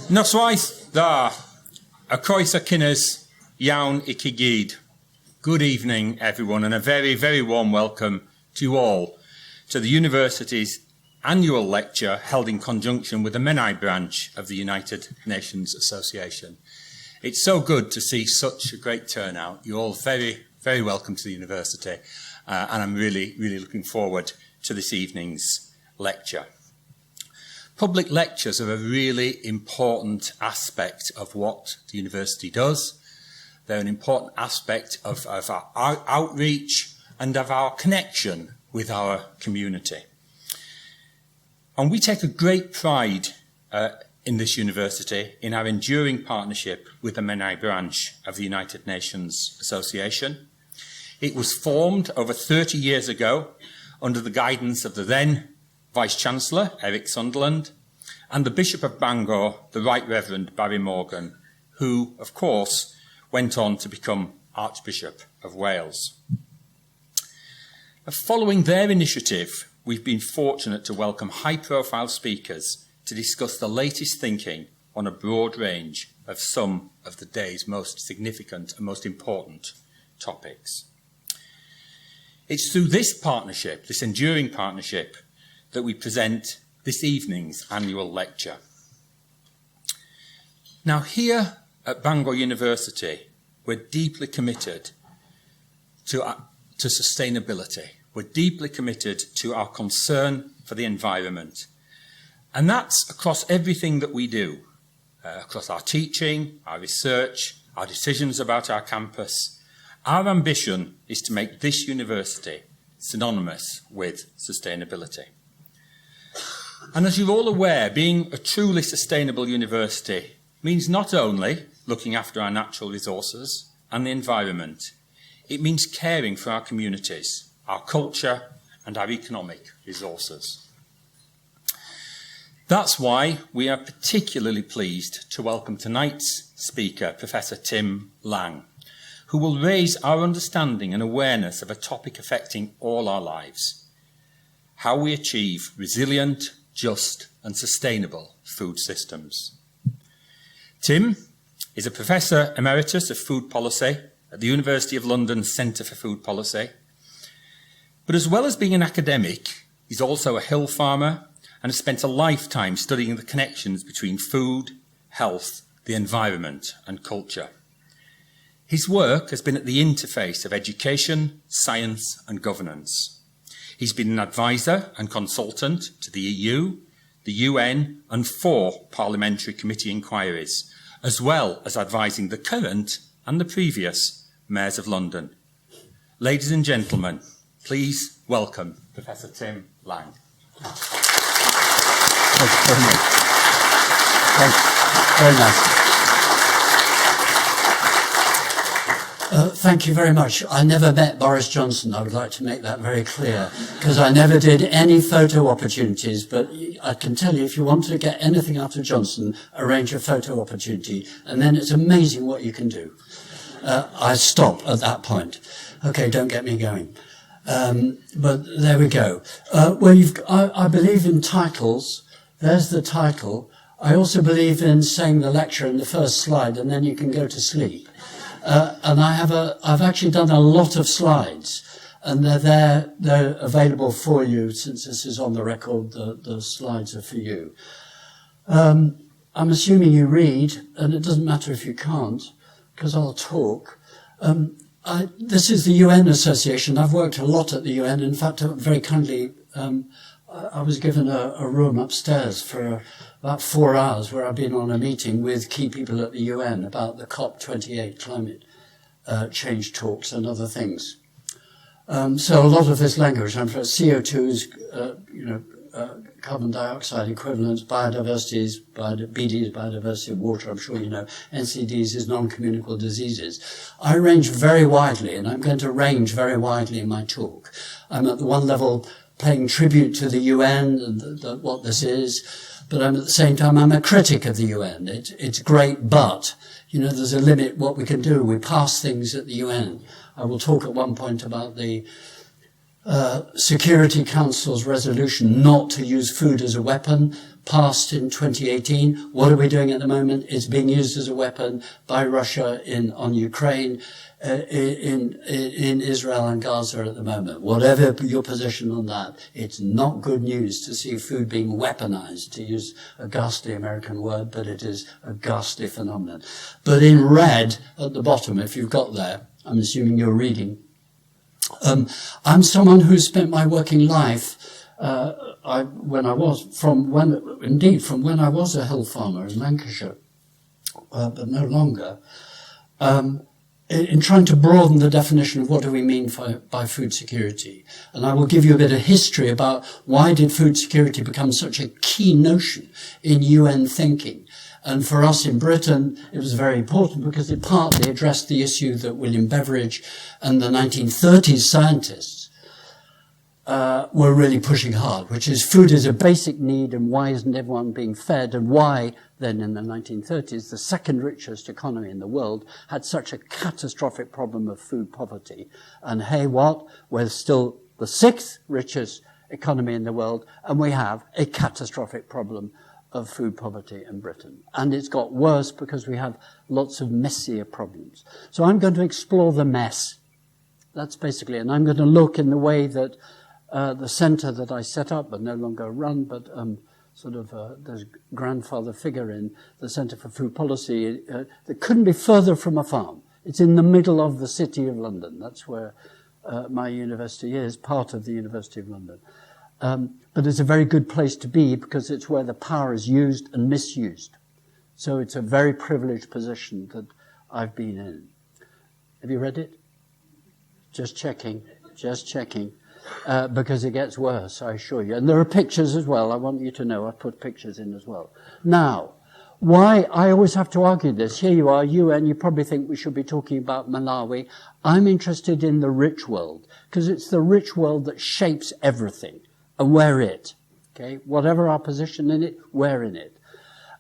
Noswaith da, a croeso cynnes iawn I chi gyd. Good evening, everyone, and a very, very warm welcome to you all to the University's annual lecture held in conjunction with the Menai branch of the United Nations Association. It's so good to see such a great turnout. You're all very, very welcome to the University, and I'm really, really looking forward to this evening's lecture. Public lectures are a really important aspect of what the university does. They're an important aspect of our outreach and of our connection with our community. And we take a great pride in this university in our enduring partnership with the Menai branch of the United Nations Association. It was formed over 30 years ago under the guidance of the then Vice-Chancellor, Eric Sunderland, and the Bishop of Bangor, the Right Reverend Barry Morgan, who, of course, went on to become Archbishop of Wales. Following their initiative, we've been fortunate to welcome high-profile speakers to discuss the latest thinking on a broad range of some of the day's most significant and most important topics. It's through this partnership, this enduring partnership, that we present this evening's annual lecture. Now, here at Bangor University, we're deeply committed to sustainability. We're deeply committed to our concern for the environment. And that's across everything that we do, across our teaching, our research, our decisions about our campus. Our ambition is to make this university synonymous with sustainability. And as you're all aware, being a truly sustainable university means not only looking after our natural resources and the environment, it means caring for our communities, our culture and our economic resources. That's why we are particularly pleased to welcome tonight's speaker, Professor Tim Lang, who will raise our understanding and awareness of a topic affecting all our lives: how we achieve resilient, just and sustainable food systems. Tim is a Professor Emeritus of Food Policy at the University of London's Centre for Food Policy. But as well as being an academic, he's also a hill farmer and has spent a lifetime studying the connections between food, health, the environment and culture. His work has been at the interface of education, science and governance. He's been an advisor and consultant to the EU, the UN and 4 parliamentary committee inquiries, as well as advising the current and the previous mayors of London. Ladies and gentlemen, please welcome Professor Tim Lang. Thank you very much. Thank you. Very nice. Thank you very much. I never met Boris Johnson. I would like to make that very clear, because I never did any photo opportunities, but I can tell you, if you want to get anything out of Johnson, arrange a photo opportunity, and then it's amazing what you can do. I stop at that point. Okay, don't get me going. But there we go. I believe in titles. There's the title. I also believe in saying the lecture in the first slide, and then you can go to sleep. And I've actually done a lot of slides, and they're available for you, since this is on the record, the slides are for you. I'm assuming you read, and it doesn't matter if you can't, because I'll talk. This is the UN Association. I've worked a lot at the UN. In fact, very kindly, I was given a room upstairs for about 4 hours where I've been on a meeting with key people at the UN about the COP28 climate change talks and other things. So a lot of this language, CO2 is, carbon dioxide equivalents, biodiversity, BD is biodiversity of water, I'm sure you know, NCDs is non-communicable diseases. I range very widely, and I'm going to range very widely in my talk. I'm at the one level paying tribute to the UN and what this is, but at the same time I'm a critic of the UN. It's great, but there's a limit what we can do. We pass things at the UN. I will talk at one point about the Security Council's resolution not to use food as a weapon, passed in 2018. What are we doing at the moment? It's being used as a weapon by Russia on Ukraine, in Israel and Gaza at the moment. Whatever your position on that, it's not good news to see food being weaponized, to use a ghastly American word, but it is a ghastly phenomenon. But in red at the bottom, if you've got there, I'm assuming you're reading, I'm someone who spent my working life from when I was a hill farmer in Lancashire, but no longer, in trying to broaden the definition of what do we mean by food security. And I will give you a bit of history about why did food security become such a key notion in UN thinking. And for us in Britain, it was very important because it partly addressed the issue that William Beveridge and the 1930s scientists were really pushing hard, which is food is a basic need, and why isn't everyone being fed, and why then in the 1930s the second richest economy in the world had such a catastrophic problem of food poverty. And hey, what? We're still the sixth richest economy in the world, and we have a catastrophic problem of food poverty in Britain. And it's got worse because we have lots of messier problems. So I'm going to explore the mess. That's basically, and I'm going to look in the way that the centre that I set up, but no longer run, but there's grandfather figure in the Centre for Food Policy that couldn't be further from a farm. It's in the middle of the City of London. That's where my university is, part of the University of London. But it's a very good place to be because it's where the power is used and misused. So it's a very privileged position that I've been in. Have you read it? Just checking. Because it gets worse, I assure you. And there are pictures as well. I want you to know I put pictures in as well. Now, why I always have to argue this. Here you are, UN, you probably think we should be talking about Malawi. I'm interested in the rich world because it's the rich world that shapes everything. And we're it. Okay? Whatever our position in it, we're in it.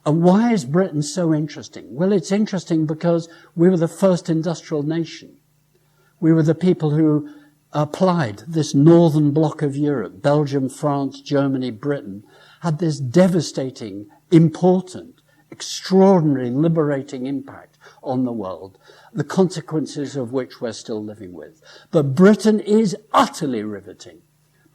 And why is Britain so interesting? Well, it's interesting because we were the first industrial nation. We were the people who applied this northern block of Europe, Belgium, France, Germany, Britain, had this devastating, important, extraordinary, liberating impact on the world, the consequences of which we're still living with. But Britain is utterly riveting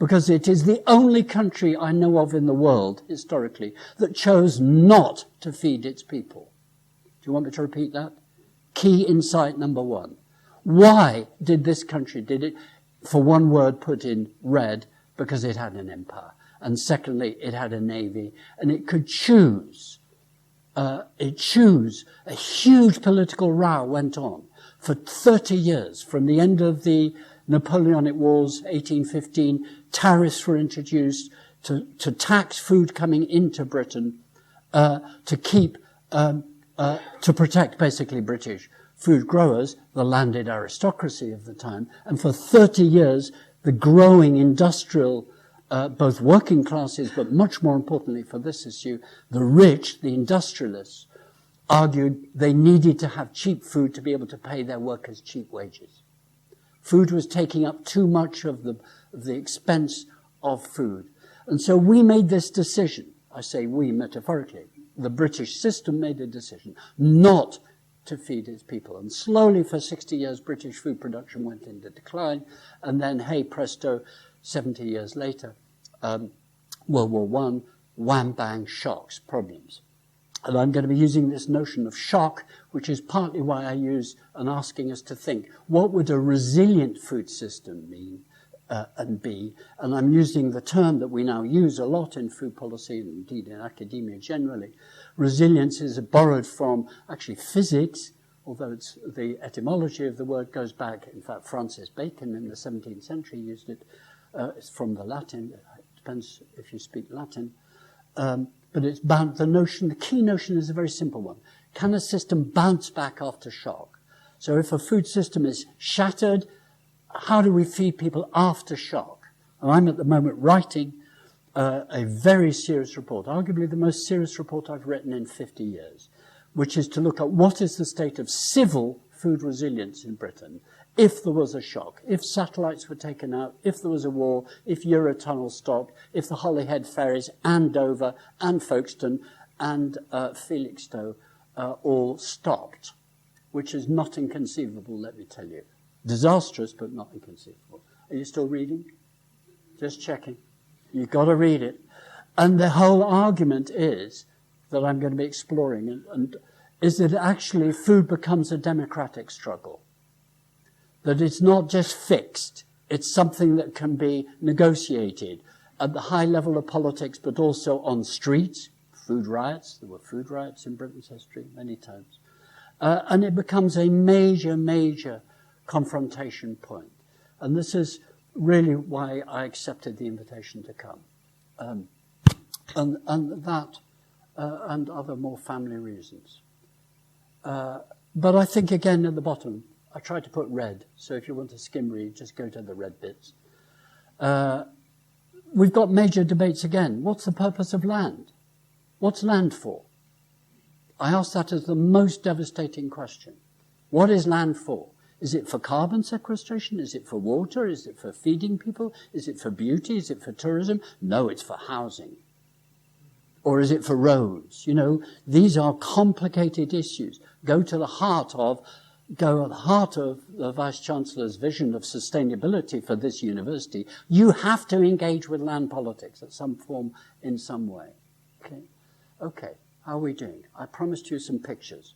because it is the only country I know of in the world, historically, that chose not to feed its people. Do you want me to repeat that? Key insight number one. Why did this country did it? For one word put in red, because it had an empire. And secondly, it had a navy, and it could choose. A huge political row went on for 30 years. From the end of the Napoleonic Wars, 1815, tariffs were introduced to tax food coming into Britain, to protect basically British food growers, the landed aristocracy of the time. And for 30 years, the growing industrial, both working classes, but much more importantly for this issue, the rich, the industrialists, argued they needed to have cheap food to be able to pay their workers cheap wages. Food was taking up too much of the expense of food. And so we made this decision. I say we metaphorically. The British system made a decision not to feed its people. And slowly for 60 years, British food production went into decline. And then, hey, presto, 70 years later, World War I, wham, bang, shocks, problems. And I'm going to be using this notion of shock, which is partly why I use and asking us to think, what would a resilient food system mean and be? And I'm using the term that we now use a lot in food policy and indeed in academia generally. Resilience is borrowed from actually physics, although it's the etymology of the word goes back. In fact, Francis Bacon in the 17th century used it. It's from the Latin. It depends if you speak Latin. But it's the key notion is a very simple one. Can a system bounce back after shock? So if a food system is shattered, how do we feed people after shock? And I'm at the moment writing a very serious report, arguably the most serious report I've written in 50 years, which is to look at what is the state of civil food resilience in Britain, if there was a shock, if satellites were taken out, if there was a war, if Eurotunnel stopped, if the Holyhead ferries and Dover and Folkestone and Felixstowe all stopped, which is not inconceivable, let me tell you. Disastrous, but not inconceivable. Are you still reading? Just checking. You've got to read it. And the whole argument is, that I'm going to be exploring, and is that actually food becomes a democratic struggle. That it's not just fixed, it's something that can be negotiated at the high level of politics, but also on streets, food riots. There were food riots in Britain's history many times. And it becomes a major, major confrontation point. And this is really why I accepted the invitation to come. And that, and other more family reasons. But I think, again, at the bottom, I tried to put red. So if you want to skim read, just go to the red bits. We've got major debates again. What's the purpose of land? What's land for? I ask that as the most devastating question. What is land for? Is it for carbon sequestration? Is it for water? Is it for feeding people? Is it for beauty? Is it for tourism? No, it's for housing. Or is it for roads? You know, these are complicated issues. Go at the heart of the Vice-Chancellor's vision of sustainability for this university. You have to engage with land politics at some form, in some way. Okay, how are we doing? I promised you some pictures.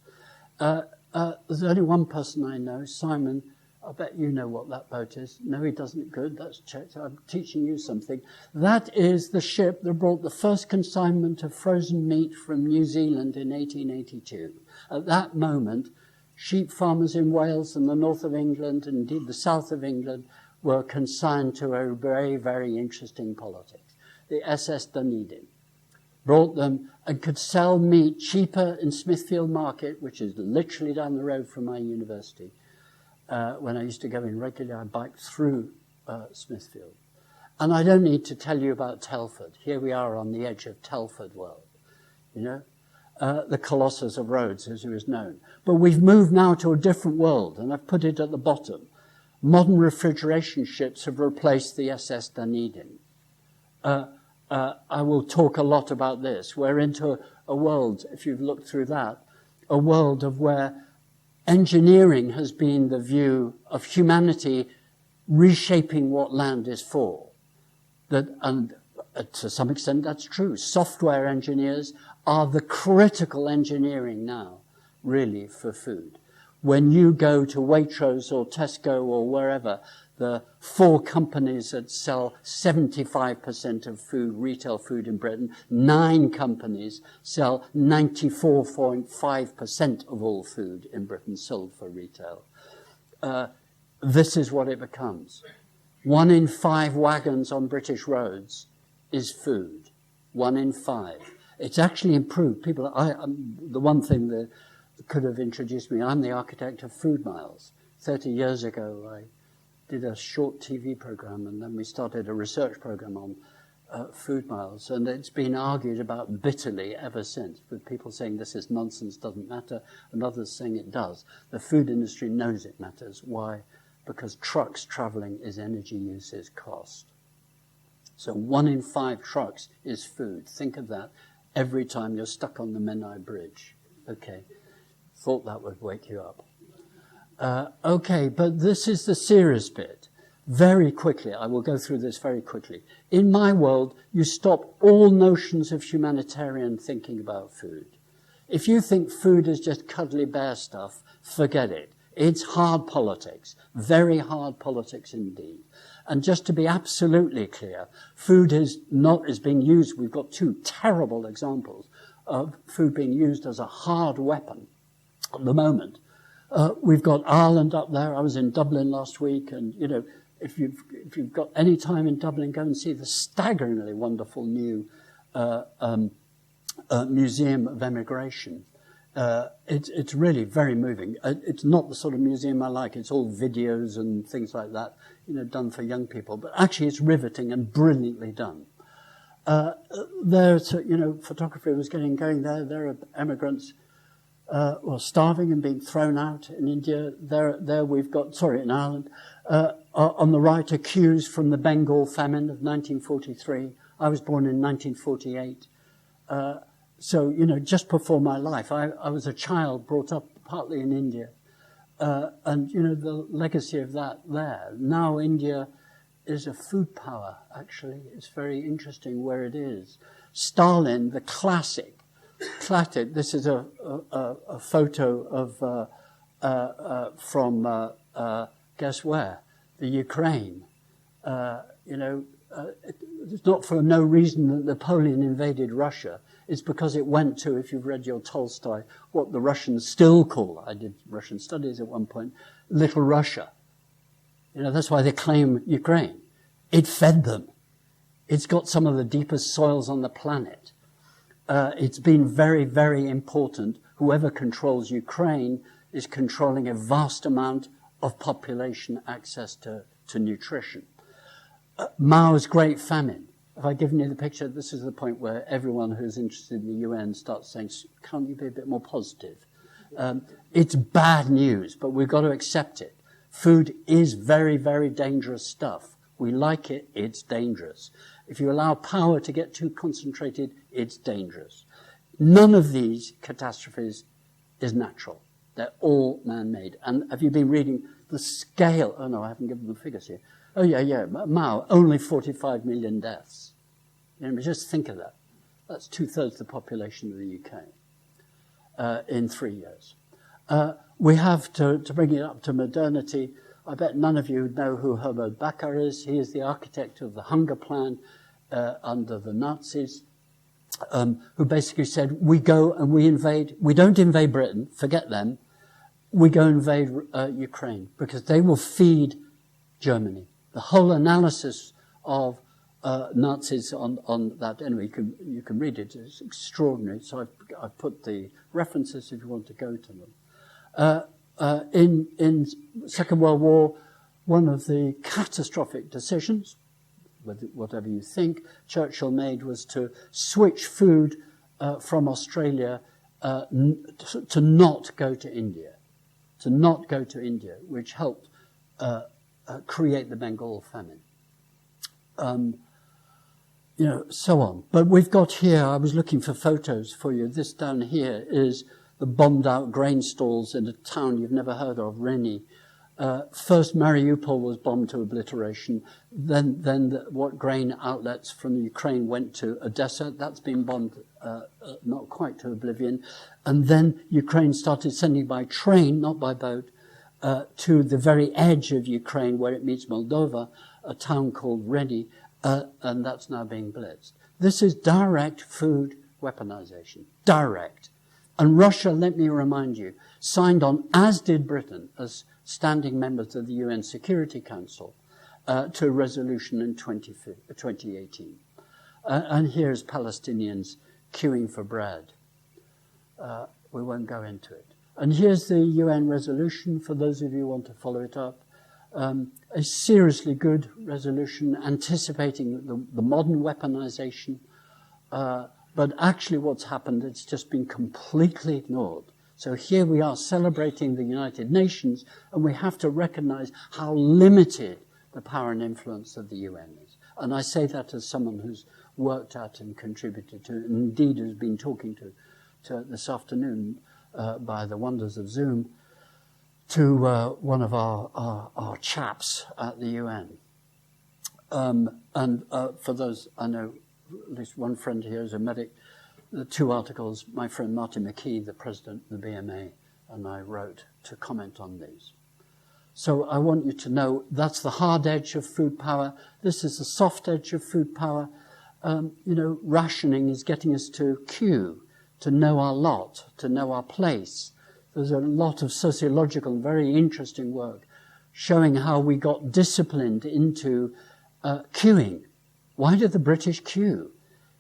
There's only one person I know, Simon. I bet you know what that boat is. No, he doesn't. Good, that's checked. I'm teaching you something. That is the ship that brought the first consignment of frozen meat from New Zealand in 1882. At that moment, sheep farmers in Wales and the north of England, and indeed the south of England, were consigned to a very, very interesting politics. The SS Dunedin brought them and could sell meat cheaper in Smithfield Market, which is literally down the road from my university. When I used to go in regularly, I biked through Smithfield. And I don't need to tell you about Telford. Here we are on the edge of Telford world, you know, the Colossus of Rhodes, as it was known. But we've moved now to a different world, and I've put it at the bottom. Modern refrigeration ships have replaced the SS Dunedin. I will talk a lot about this. We're into a world, if you've looked through that, a world of where engineering has been the view of humanity reshaping what land is for. And to some extent that's true. Software engineers are the critical engineering now, really, for food. When you go to Waitrose or Tesco or wherever, the 4 companies that sell 75% of food, retail food in Britain, 9 companies sell 94.5% of all food in Britain sold for retail. This is what it becomes. 1 in 5 wagons on British roads is food. 1 in 5. It's actually improved. The one thing that could have introduced me, I'm the architect of Food Miles. 30 years ago, I did a short TV program, and then we started a research program on Food Miles, and it's been argued about bitterly ever since, with people saying this is nonsense, doesn't matter, and others saying it does. The food industry knows it matters. Why? Because trucks traveling is energy use, is cost. So 1 in 5 trucks is food. Think of that every time you're stuck on the Menai Bridge. Okay, thought that would wake you up. Okay, but this is the serious bit. Very quickly, I will go through this very quickly. In my world, you stop all notions of humanitarian thinking about food. If you think food is just cuddly bear stuff, forget it. It's hard politics, very hard politics indeed. And just to be absolutely clear, food is being used. We've got 2 terrible examples of food being used as a hard weapon at the moment. We've got Ireland up there. I was in Dublin last week, and you know, if you've got any time in Dublin, go and see the staggeringly wonderful new Museum of Emigration. It's really very moving. It's not the sort of museum I like. It's all videos and things like that, you know, done for young people. But actually, it's riveting and brilliantly done. Photography was getting going there. There are emigrants starving and being thrown out in India. There we've got, in Ireland. On the right are queues from the Bengal famine of 1943. I was born in 1948. Just before my life, I was a child brought up partly in India. And the legacy of that there. Now India is a food power, actually. It's very interesting where it is. Stalin, the classic, this is a photo of from guess where? The Ukraine. It's not for no reason that Napoleon invaded Russia. It's because it went to, if you've read your Tolstoy, what the Russians still call, I did Russian studies at one point, Little Russia. That's why they claim Ukraine. It fed them. It's got some of the deepest soils on the planet. It's been very, very important. Whoever controls Ukraine is controlling a vast amount of population access to nutrition. Mao's Great Famine. Have I given you the picture? This is the point where everyone who's interested in the UN starts saying, can't you be a bit more positive? It's bad news, but we've got to accept it. Food is very, very dangerous stuff. We like it, it's dangerous. If you allow power to get too concentrated, it's dangerous. None of these catastrophes is natural. They're all man-made. And have you been reading the scale? Oh, no, I haven't given the figures here. Oh, yeah. Mao, only 45 million deaths. Just think of that. That's 2/3 the population of the UK in 3 years. We have to bring it up to modernity. I bet none of you know who Herbert Bakker is. He is the architect of the hunger plan under the Nazis, who basically said, we go and we invade. We don't invade Britain, forget them. We go invade Ukraine because they will feed Germany. The whole analysis of Nazis on that, anyway, you can read it. It's extraordinary. So I've put the references if you want to go to them. In Second World War, one of the catastrophic decisions, whatever you think, Churchill made was to switch food from Australia to not go to India, which helped create the Bengal famine. So on. But we've got here, I was looking for photos for you. This down here is the bombed out grain stalls in a town you've never heard of, Reni. First, Mariupol was bombed to obliteration. Then what grain outlets from Ukraine went to Odessa. That's been bombed not quite to oblivion. And then Ukraine started sending by train, not by boat, to the very edge of Ukraine where it meets Moldova, a town called Reni, and that's now being blitzed. This is direct food weaponization. Direct. And Russia, let me remind you, signed on, as did Britain, as standing members of the UN Security Council, to a resolution in 2018. And here's Palestinians queuing for bread. We won't go into it. And here's the UN resolution, for those of you who want to follow it up. A seriously good resolution anticipating the modern weaponization. But actually what's happened, it's just been completely ignored. So here we are celebrating the United Nations, and we have to recognize how limited the power and influence of the UN is. And I say that as someone who's worked at and contributed to, and indeed has been talking to this afternoon by the wonders of Zoom, to one of our chaps at the UN. And for those, I know at least one friend here is a medic. The two articles, my friend Martin McKee, the president of the BMA, and I wrote to comment on these. So I want you to know that's the hard edge of food power. This is the soft edge of food power. Rationing is getting us to queue, to know our lot, to know our place. There's a lot of sociological, very interesting work showing how we got disciplined into queuing. Why did the British queue?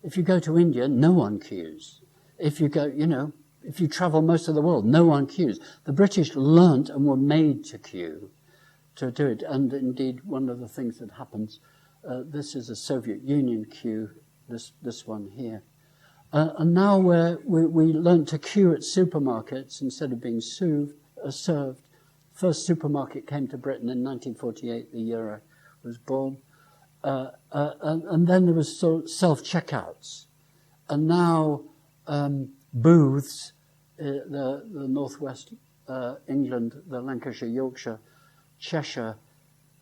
If you go to India, no one queues. If you go, if you travel most of the world, no one queues. The British learnt and were made to queue to do it. And indeed, one of the things that happens, this is a Soviet Union queue, this one here. And now we learned to queue at supermarkets instead of being served. First supermarket came to Britain in 1948, the year I was born. And then there was self-checkouts. And now booths, the northwest England, the Lancashire, Yorkshire, Cheshire,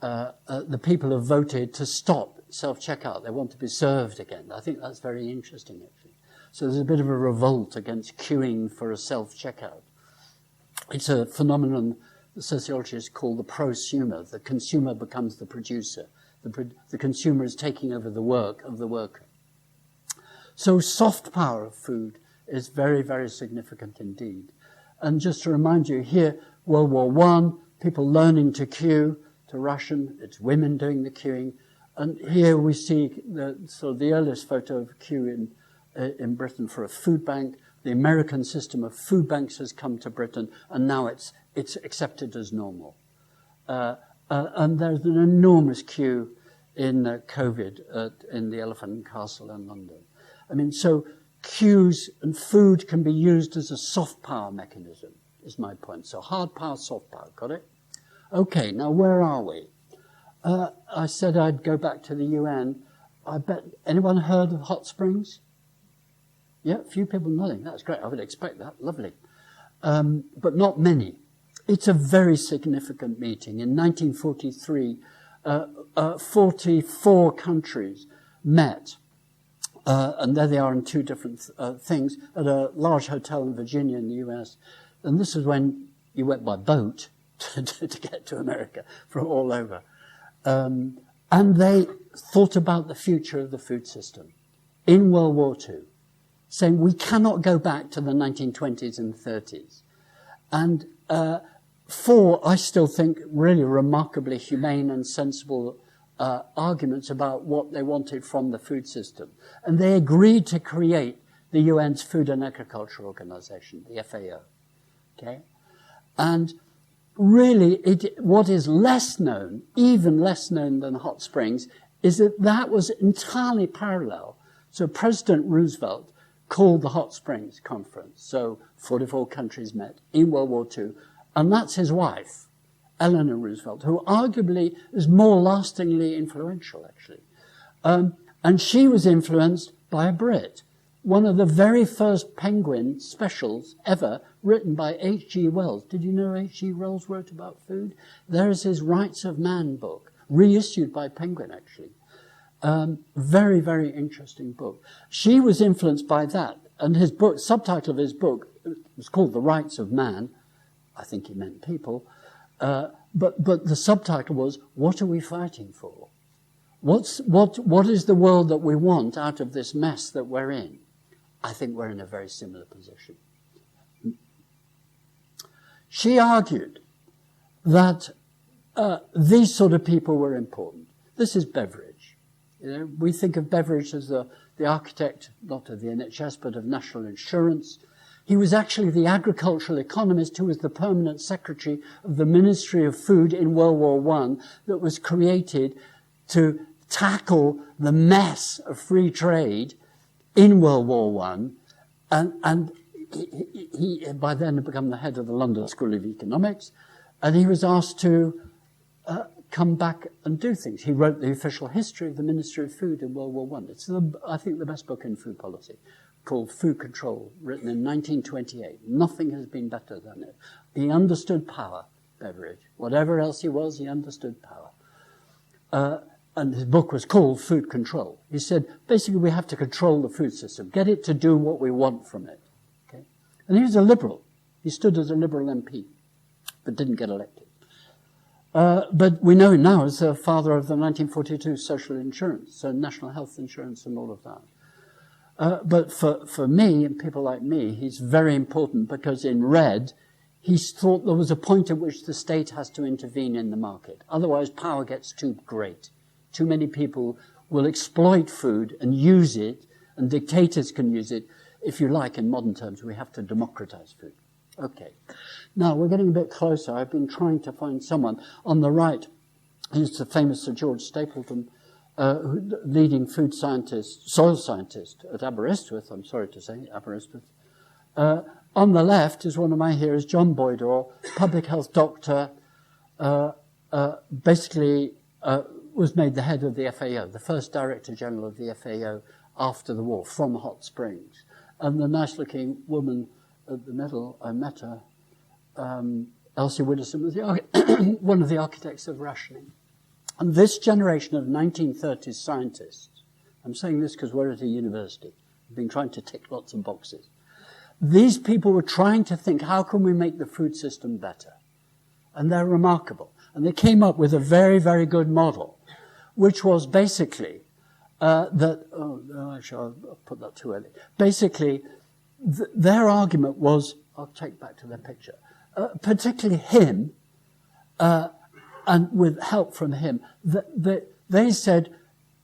the people have voted to stop self-checkout. They want to be served again. I think that's very interesting, actually. So there's a bit of a revolt against queuing for a self-checkout. It's a phenomenon the sociologists call the prosumer. The consumer becomes the producer. The consumer is taking over the work of the worker. So soft power of food is very, very significant indeed. And just to remind you, here, World War I, people learning to queue, to Russian, it's women doing the queuing. And here we see the earliest photo of a queue in Britain for a food bank. The American system of food banks has come to Britain, and now it's accepted as normal. And there's an enormous queue in COVID in the Elephant and Castle in London. I mean, so queues and food can be used as a soft power mechanism, is my point. So hard power, soft power, got it? Okay, now where are we? I said I'd go back to the UN. I bet, anyone heard of hot springs? Yeah, a few people nodding. That's great. I would expect that. Lovely. But not many. It's a very significant meeting. In 1943, 44 countries met, and there they are in two different things, at a large hotel in Virginia in the US. And this is when you went by boat to get to America from all over. And they thought about the future of the food system in World War II, saying we cannot go back to the 1920s and 30s. And four, I still think, really remarkably humane and sensible arguments about what they wanted from the food system. And they agreed to create the UN's Food and Agriculture Organization, the FAO. Okay? And really, what is less known, even less known than hot springs, is that was entirely parallel. So President Roosevelt called the Hot Springs Conference. So 44 countries met in World War II. And that's his wife, Eleanor Roosevelt, who arguably is more lastingly influential, actually. And she was influenced by a Brit. One of the very first Penguin specials ever written by H.G. Wells. Did you know H.G. Wells wrote about food? There is his Rights of Man book, reissued by Penguin, actually. Very, very interesting book. She was influenced by that, and his book, subtitle of his book was called The Rights of Man. I think he meant people. But the subtitle was, What Are We Fighting For? What is the world that we want out of this mess that we're in? I think we're in a very similar position. She argued that these sort of people were important. This is Beveridge. You know, we think of Beveridge as the architect, not of the NHS, but of national insurance. He was actually the agricultural economist who was the permanent secretary of the Ministry of Food in World War I that was created to tackle the mess of free trade in World War I. And he by then had become the head of the London School of Economics, and he was asked to come back and do things. He wrote the official history of the Ministry of Food in World War I. It's, I think, the best book in food policy, called Food Control, written in 1928. Nothing has been better than it. He understood power, Beveridge. Whatever else he was, he understood power. And his book was called Food Control. He said, basically, we have to control the food system, get it to do what we want from it. Okay? And he was a liberal. He stood as a liberal MP, but didn't get elected. But we know him now as the father of the 1942 social insurance, so national health insurance and all of that. But for me, and people like me, he's very important because in red, he thought there was a point at which the state has to intervene in the market. Otherwise, power gets too great. Too many people will exploit food and use it, and dictators can use it. If you like, in modern terms, we have to democratize food. Okay. Now, we're getting a bit closer. I've been trying to find someone. On the right, he's the famous Sir George Stapleton. leading food scientist, soil scientist at Aberystwyth, I'm sorry to say, Aberystwyth. On the left is one of my heroes, John Boydore, public health doctor, basically was made the head of the FAO, the first Director General of the FAO after the war, from Hot Springs. And the nice-looking woman at the middle, I met her, Elsie Widdowson, was one of the architects of rationing. And this generation of 1930s scientists, I'm saying this because we're at a university, we've been trying to tick lots of boxes. These people were trying to think, how can we make the food system better? And they're remarkable. And they came up with a very, very good model, which was basically I'll put that too early. Basically, their argument was, I'll take back to their picture, particularly him, and with help from him, they said,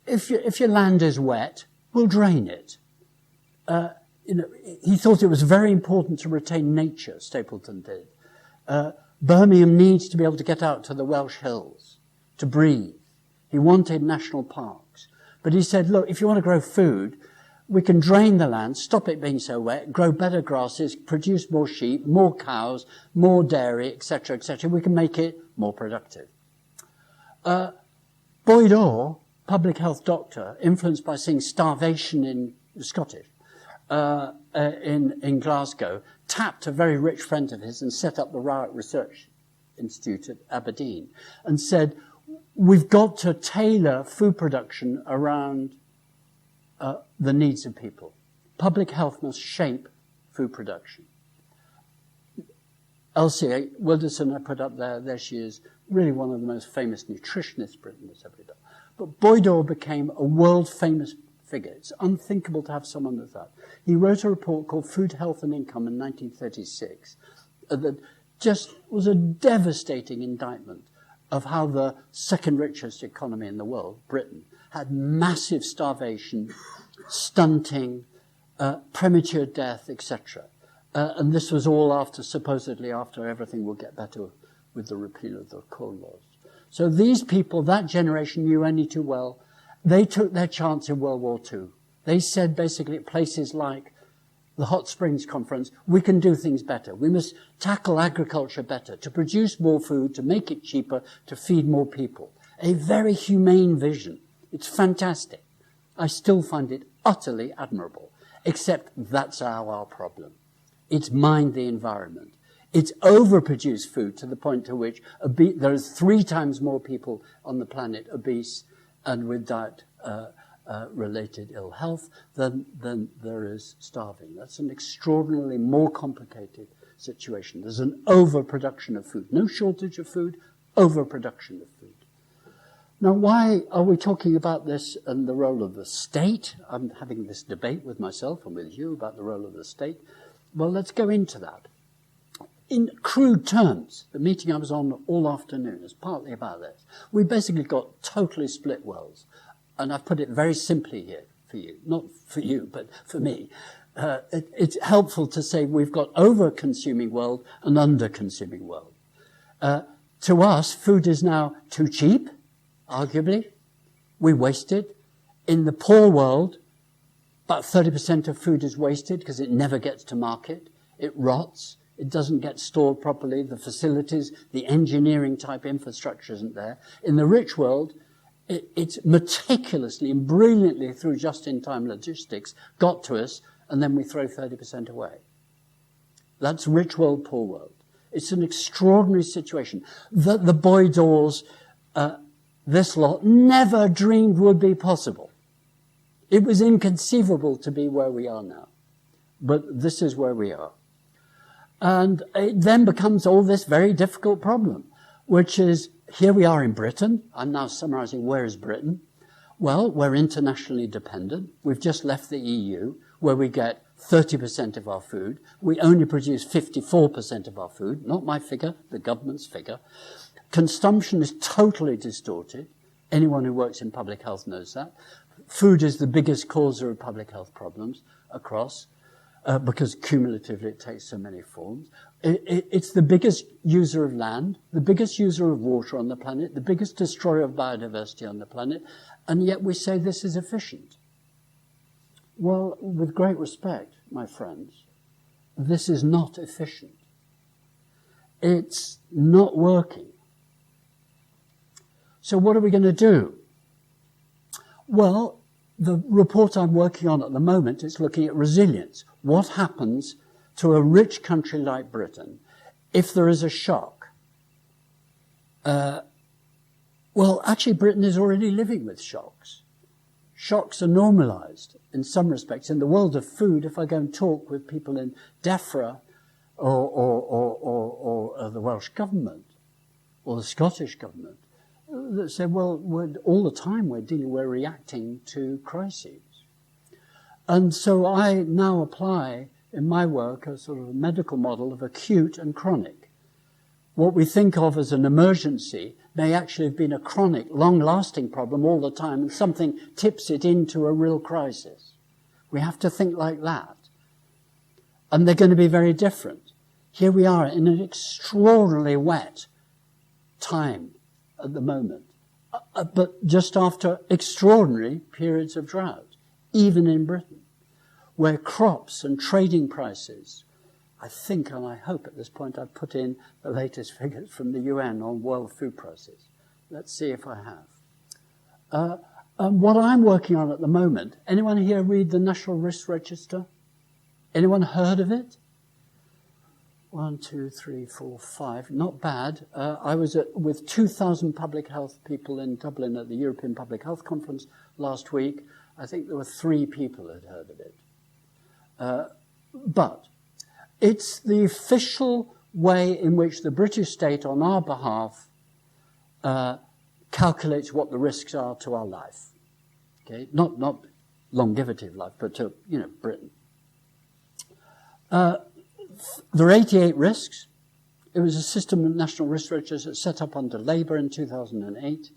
if your land is wet, we'll drain it. He thought it was very important to retain nature, Stapleton did. Birmingham needs to be able to get out to the Welsh hills, to breathe. He wanted national parks. But he said, look, if you want to grow food, we can drain the land, stop it being so wet, grow better grasses, produce more sheep, more cows, more dairy, etc., etc. We can make it more productive. Boydore, public health doctor, influenced by seeing starvation in Scottish, in Glasgow, tapped a very rich friend of his and set up the Rowett Research Institute at Aberdeen and said, we've got to tailor food production around the needs of people. Public health must shape food production. Elsie Widdowson, I put up there she is, really one of the most famous nutritionists Britain has ever done. But Boydore became a world-famous figure. It's unthinkable to have someone like that. He wrote a report called Food, Health and Income in 1936 that just was a devastating indictment of how the second richest economy in the world, Britain, had massive starvation, stunting, premature death, etc. And this was all supposedly after everything will get better with the repeal of the Corn Laws. So these people, that generation, knew only too well. They took their chance in World War II. They said basically at places like the Hot Springs Conference, we can do things better. We must tackle agriculture better, to produce more food, to make it cheaper, to feed more people. A very humane vision. It's fantastic. I still find it utterly admirable, except that's our problem. It's mind the environment. It's overproduced food to the point to which there are 3 times more people on the planet obese and with diet-related ill health than there is starving. That's an extraordinarily more complicated situation. There's an overproduction of food. No shortage of food, overproduction of food. Now, why are we talking about this and the role of the state? I'm having this debate with myself and with you about the role of the state. Well, let's go into that. In crude terms, the meeting I was on all afternoon is partly about this. We basically got totally split worlds. And I've put it very simply here for you. Not for you, but for me. It's helpful to say we've got over-consuming world and under-consuming world. To us, food is now too cheap, arguably. We waste it. In the poor world, about 30% of food is wasted because it never gets to market. It rots. It doesn't get stored properly. The facilities, the engineering type infrastructure isn't there. In the rich world, it's meticulously and brilliantly through just-in-time logistics got to us, and then we throw 30% away. That's rich world, poor world. It's an extraordinary situation that the Boydores, this lot, never dreamed would be possible. It was inconceivable to be where we are now. But this is where we are. And it then becomes all this very difficult problem, which is, here we are in Britain. I'm now summarizing, where is Britain? Well, we're internationally dependent. We've just left the EU, where we get 30% of our food. We only produce 54% of our food. Not my figure, the government's figure. Consumption is totally distorted. Anyone who works in public health knows that. Food is the biggest causer of public health problems across. because cumulatively it takes so many forms. It's the biggest user of land, the biggest user of water on the planet, the biggest destroyer of biodiversity on the planet, and yet we say this is efficient. Well, with great respect, my friends, this is not efficient. It's not working. So what are we going to do? Well, the report I'm working on at the moment is looking at resilience. What happens to a rich country like Britain if there is a shock? Well, actually, Britain is already living with shocks. Shocks are normalized in some respects. In the world of food, if I go and talk with people in DEFRA or the Welsh government or the Scottish government, that say, well, all the time we're reacting to crises. And so I now apply in my work a sort of medical model of acute and chronic. What we think of as an emergency may actually have been a chronic, long-lasting problem all the time, and something tips it into a real crisis. We have to think like that. And they're going to be very different. Here we are in an extraordinarily wet time at the moment, but just after extraordinary periods of drought, even in Britain, where crops and trading prices, I think and I hope at this point I've put in the latest figures from the UN on world food prices. Let's see if I have. What I'm working on at the moment, anyone here read the National Risk Register? Anyone heard of it? 1, 2, 3, 4, 5. Not bad. I was with 2,000 public health people in Dublin at the European Public Health Conference last week. I think there were 3 people that had heard of it. But it's the official way in which the British state, on our behalf, calculates what the risks are to our life. Okay, not longevity of life, but to Britain. There are 88 risks. It was a system of national risk registers that set up under Labour in 2008,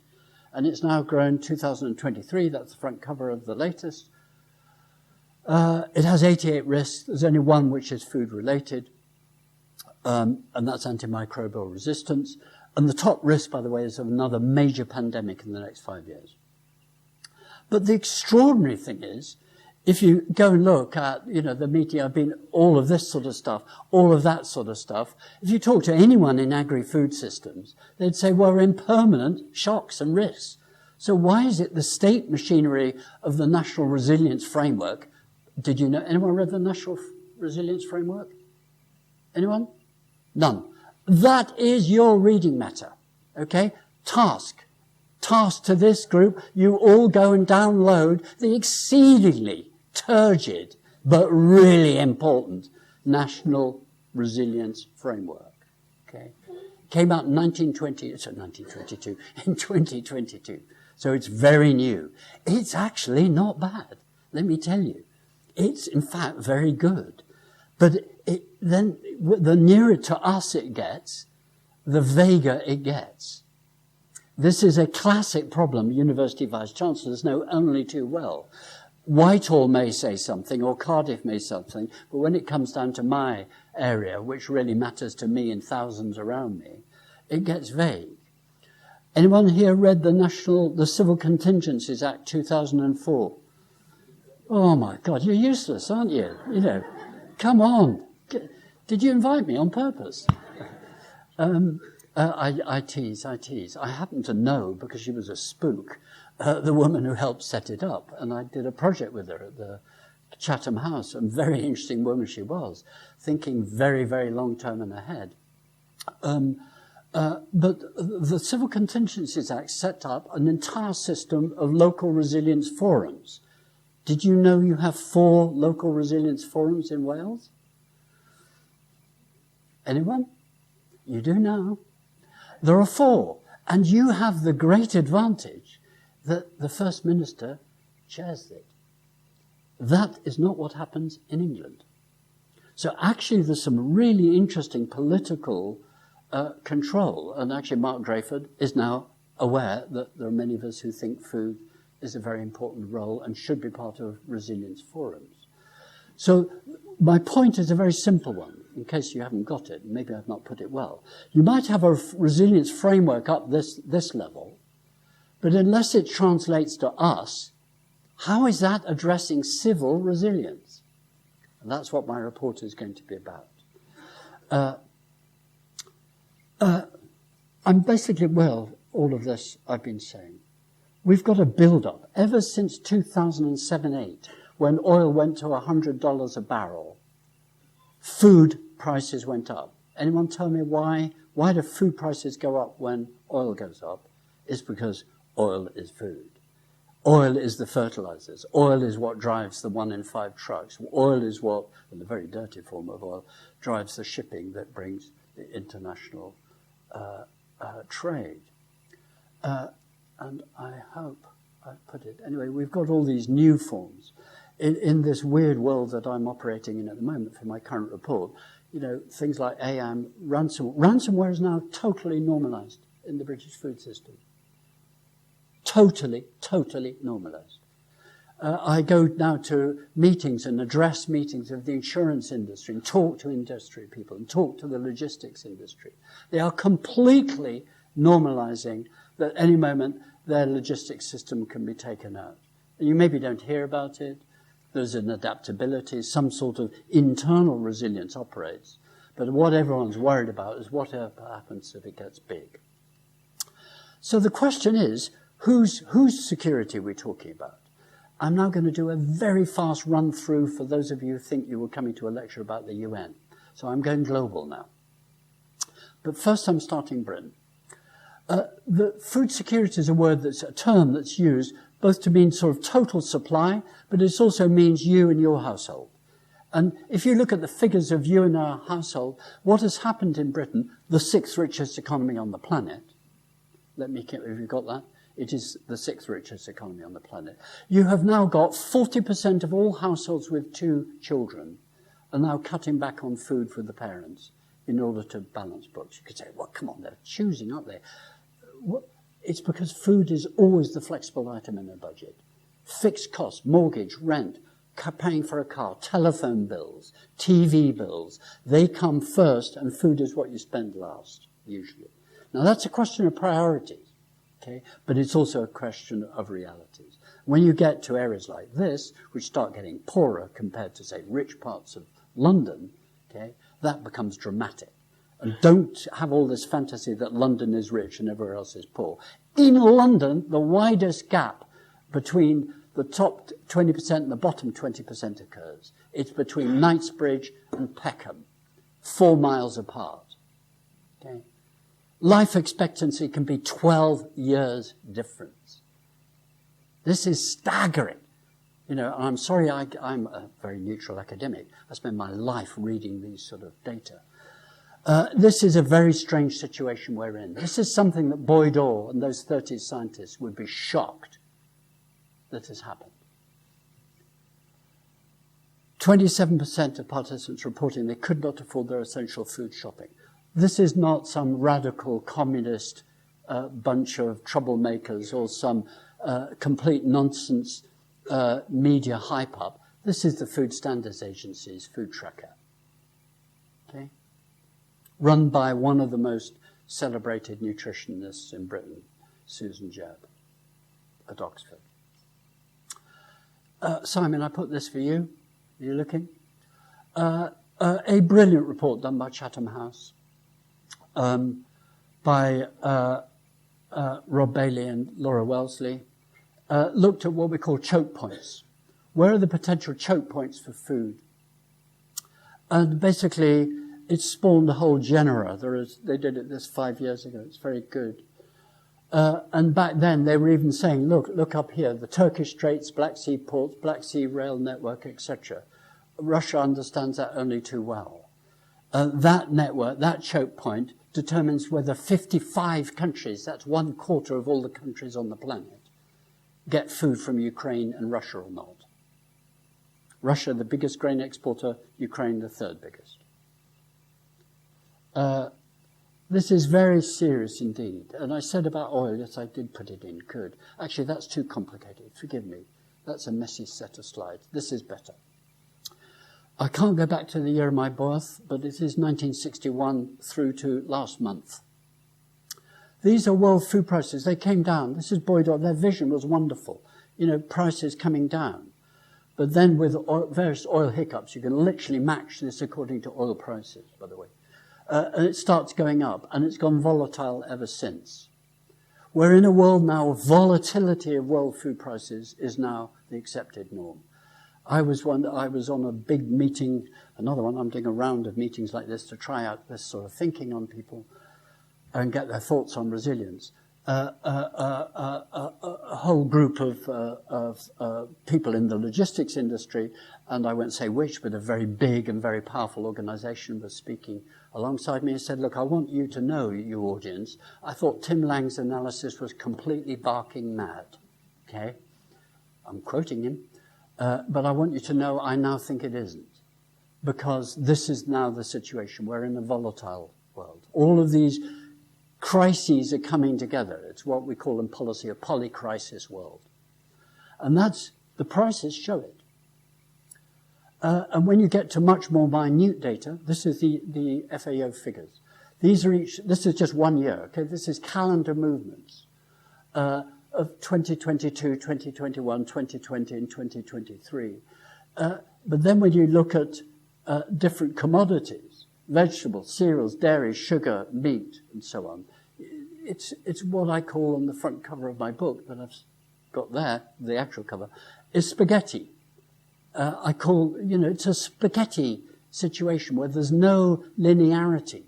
and it's now grown 2023. That's the front cover of the latest. It has 88 risks. There's only one which is food-related, and that's antimicrobial resistance. And the top risk, by the way, is of another major pandemic in the next 5 years. But the extraordinary thing is, if you go and look at, the media, all of this sort of stuff, all of that sort of stuff, if you talk to anyone in agri-food systems, they'd say, well, we're in permanent shocks and risks. So why is it the state machinery of the National Resilience Framework? Did you know, anyone read the National Resilience Framework? Anyone? None. That is your reading matter, okay? Task to this group, you all go and download the exceedingly turgid but really important National Resilience Framework, okay? Came out in 1922, in 2022. So it's very new. It's actually not bad, let me tell you. It's, in fact, very good. But then the nearer to us it gets, the vaguer it gets. This is a classic problem university vice-chancellors know only too well. Whitehall may say something, or Cardiff may say something, but when it comes down to my area, which really matters to me and thousands around me, it gets vague. Anyone here read the Civil Contingencies Act 2004? Oh my God, you're useless, aren't you? Come on. Did you invite me on purpose? I tease. I happen to know, because she was a spook, the woman who helped set it up, and I did a project with her at the Chatham House, and very interesting woman she was, thinking very, very long term and ahead. But the Civil Contingencies Act set up an entire system of local resilience forums. Did you know you have 4 local resilience forums in Wales? Anyone? You do now. There are 4, and you have the great advantage that the First Minister chairs it. That is not what happens in England. So actually there's some really interesting political control, and actually Mark Drayford is now aware that there are many of us who think food is a very important role and should be part of resilience forums. So my point is a very simple one, in case you haven't got it. Maybe I've not put it well. You might have a resilience framework up this level, but unless it translates to us, how is that addressing civil resilience? And that's what my report is going to be about. I'm basically, all of this I've been saying. We've got a build-up. Ever since 2007-8, when oil went to $100 a barrel, food prices went up. Anyone tell me why? Why do food prices go up when oil goes up? It's because oil is food. Oil is the fertilizers. Oil is what drives the 1 in 5 trucks. Oil is what, in a very dirty form of oil, drives the shipping that brings the international trade. And I hope I've put it. Anyway, we've got all these new forms. In this weird world that I'm operating in at the moment for my current report, things like AM, ransomware is now totally normalized in the British food system. Totally normalized. I go now to meetings and address meetings of the insurance industry and talk to industry people and talk to the logistics industry. They are completely normalizing that any moment their logistics system can be taken out. And you maybe don't hear about it. There's an adaptability, some sort of internal resilience operates. But what everyone's worried about is what happens if it gets big. So the question is, whose security are we talking about? I'm now going to do a very fast run through for those of you who think you were coming to a lecture about the UN. So I'm going global now. But first I'm starting Britain. The food security is a term that's used both to mean sort of total supply, but it also means you and your household. And if you look at the figures of you and our household, what has happened in Britain, the 6th richest economy on the planet, have you got that? It is the 6th richest economy on the planet. You have now got 40% of all households with 2 children are now cutting back on food for the parents in order to balance books. You could say, well, come on, they're choosing, aren't they? It's because food is always the flexible item in a budget. Fixed costs, mortgage, rent, paying for a car, telephone bills, TV bills, they come first and food is what you spend last, usually. Now that's a question of priorities, okay? But it's also a question of realities. When you get to areas like this, which start getting poorer compared to, say, rich parts of London, okay, that becomes dramatic. And don't have all this fantasy that London is rich and everywhere else is poor. In London, the widest gap between the top 20% and the bottom 20% occurs. It's between Knightsbridge and Peckham, 4 miles apart. Okay? Life expectancy can be 12 years difference. This is staggering. I'm sorry I'm a very neutral academic. I spend my life reading these sort of data. This is a very strange situation we're in. This is something that Boyd Orr and those 30 scientists would be shocked that has happened. 27% of participants reporting they could not afford their essential food shopping. This is not some radical communist bunch of troublemakers or some complete nonsense media hype-up. This is the Food Standards Agency's food tracker. Okay? Run by one of the most celebrated nutritionists in Britain, Susan Jebb, at Oxford. Simon, I put this for you. Are you looking? A brilliant report done by Chatham House, by Rob Bailey and Laura Wellesley, looked at what we call choke points. Where are the potential choke points for food? And basically, it spawned a whole genera. They did this 5 years ago. It's very good. And back then, they were even saying, look up here, the Turkish Straits, Black Sea ports, Black Sea rail network, etc. Russia understands that only too well. That network, that choke point, determines whether 55 countries, that's 1/4 of all the countries on the planet, get food from Ukraine and Russia or not. Russia, the biggest grain exporter, Ukraine, the 3rd biggest. This is very serious indeed. And I said about oil, yes, I did put it in, good. Actually, that's too complicated. Forgive me. That's a messy set of slides. This is better. I can't go back to the year of my birth, but it is 1961 through to last month. These are world food prices. They came down. This is Boyd. Their vision was wonderful. Prices coming down. But then with various oil hiccups, you can literally match this according to oil prices, by the way. And it starts going up, and it's gone volatile ever since. We're in a world now of volatility of world food prices is now the accepted norm. I was on a big meeting, another one. I'm doing a round of meetings like this to try out this sort of thinking on people and get their thoughts on resilience. A whole group of people in the logistics industry, and I won't say which, but a very big and very powerful organization was speaking alongside me and said, look, I want you to know, you audience, I thought Tim Lang's analysis was completely barking mad. Okay? I'm quoting him. But I want you to know I now think it isn't. Because this is now the situation. We're in a volatile world. All of these crises are coming together. It's what we call in policy a polycrisis world. And the prices show it. And when you get to much more minute data, this is the FAO figures. This is just 1 year, okay? This is calendar movements of 2022, 2021, 2020, and 2023. But then when you look at different commodities, vegetables, cereals, dairy, sugar, meat, and so on, it's what I call on the front cover of my book that I've got there, the actual cover, is spaghetti. I call, it's a spaghetti situation where there's no linearity.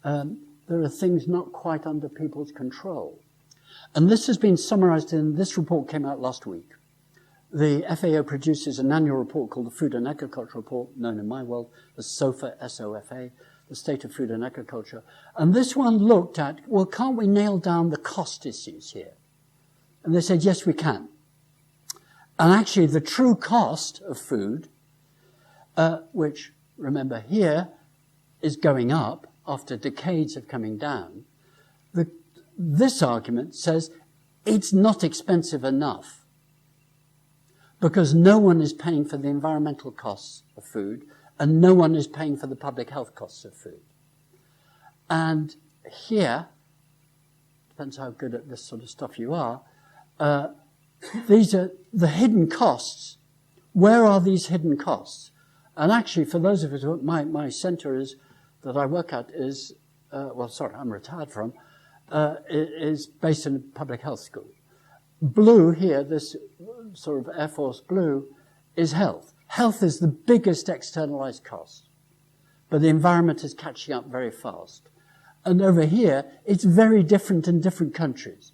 There are things not quite under people's control. And this has been summarized in this report came out last week. The FAO produces an annual report called the Food and Agriculture Report, known in my world as SOFA, S-O-F-A, the State of Food and Agriculture. And this one looked at, well, can't we nail down the cost issues here? And they said, yes, we can. And actually, the true cost of food, which, remember here, is going up after decades of coming down, this argument says it's not expensive enough because no one is paying for the environmental costs of food and no one is paying for the public health costs of food. And here, depends how good at this sort of stuff you are, these are the hidden costs. Where are these hidden costs? And actually, for those of us, my center that I work at is, I'm retired from, is based in a public health school. Blue here, this sort of Air Force blue, is health. Health is the biggest externalized cost, but the environment is catching up very fast. And over here, it's very different in different countries.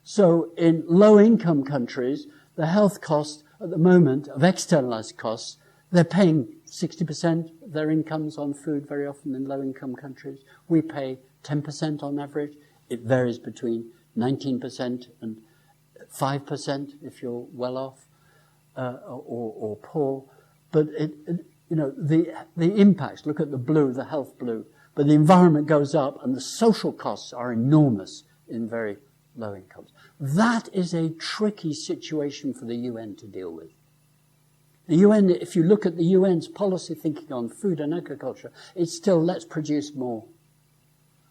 So in low-income countries, the health cost at the moment of externalized costs, they're paying 60% of their incomes on food very often in low-income countries. We pay 10% on average. It varies between 19% and 5% if you're well off or poor. But the impacts, look at the blue, the health blue, but the environment goes up and the social costs are enormous in very low incomes. That is a tricky situation for the UN to deal with. The UN, if you look at the UN's policy thinking on food and agriculture, it's still let's produce more.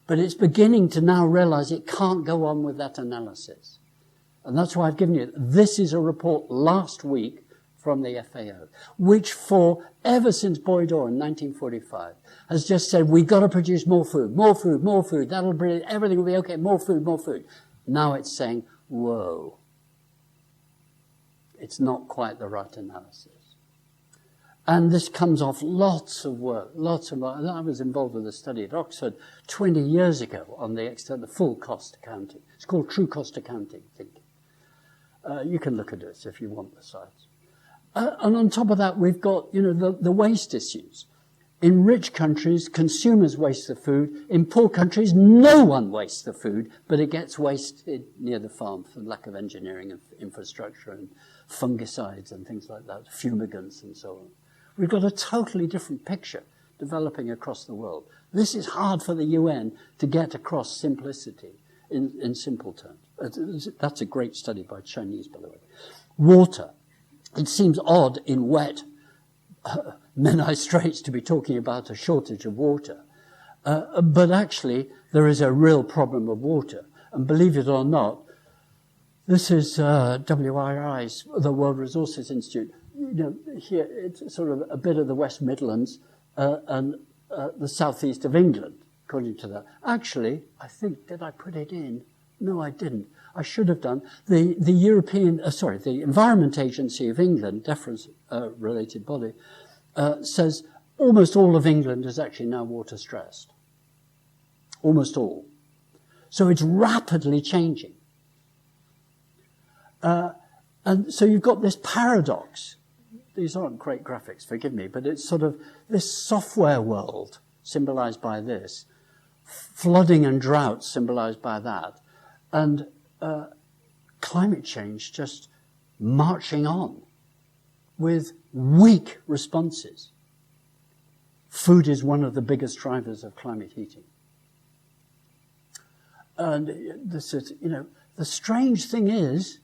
But it's beginning to now realize it can't go on with that analysis. And that's why I've given you, this is a report last week from the FAO, which ever since Boyd Orr in 1945, has just said, we've got to produce more food, more food, more food. That'll bring, everything will be okay, more food, more food. Now it's saying, whoa, it's not quite the right analysis. And this comes off lots of work. I was involved with a study at Oxford 20 years ago on the full cost accounting. It's called true cost accounting, I think. You can look at this if you want the sites. And on top of that, we've got, the waste issues. In rich countries, consumers waste the food. In poor countries, no one wastes the food, but it gets wasted near the farm for lack of engineering and infrastructure and fungicides and things like that, fumigants and so on. We've got a totally different picture developing across the world. This is hard for the UN to get across simplicity in simple terms. That's a great study by Chinese, by the way. Water. It seems odd in wet Menai Straits to be talking about a shortage of water. But actually, there is a real problem of water. And believe it or not, this is WRI's, the World Resources Institute. You know, here it's sort of a bit of the West Midlands and the southeast of England, according to that. Actually, I think, did I put it in? No, I didn't. I should have done. The Environment Agency of England, deference-related body, says almost all of England is actually now water stressed. Almost all. So it's rapidly changing. And so you've got this paradox. These aren't great graphics, forgive me, but it's sort of this software world symbolized by this, flooding and drought symbolized by that, and climate change just marching on with weak responses. Food is one of the biggest drivers of climate heating. And this is, you know, the strange thing is,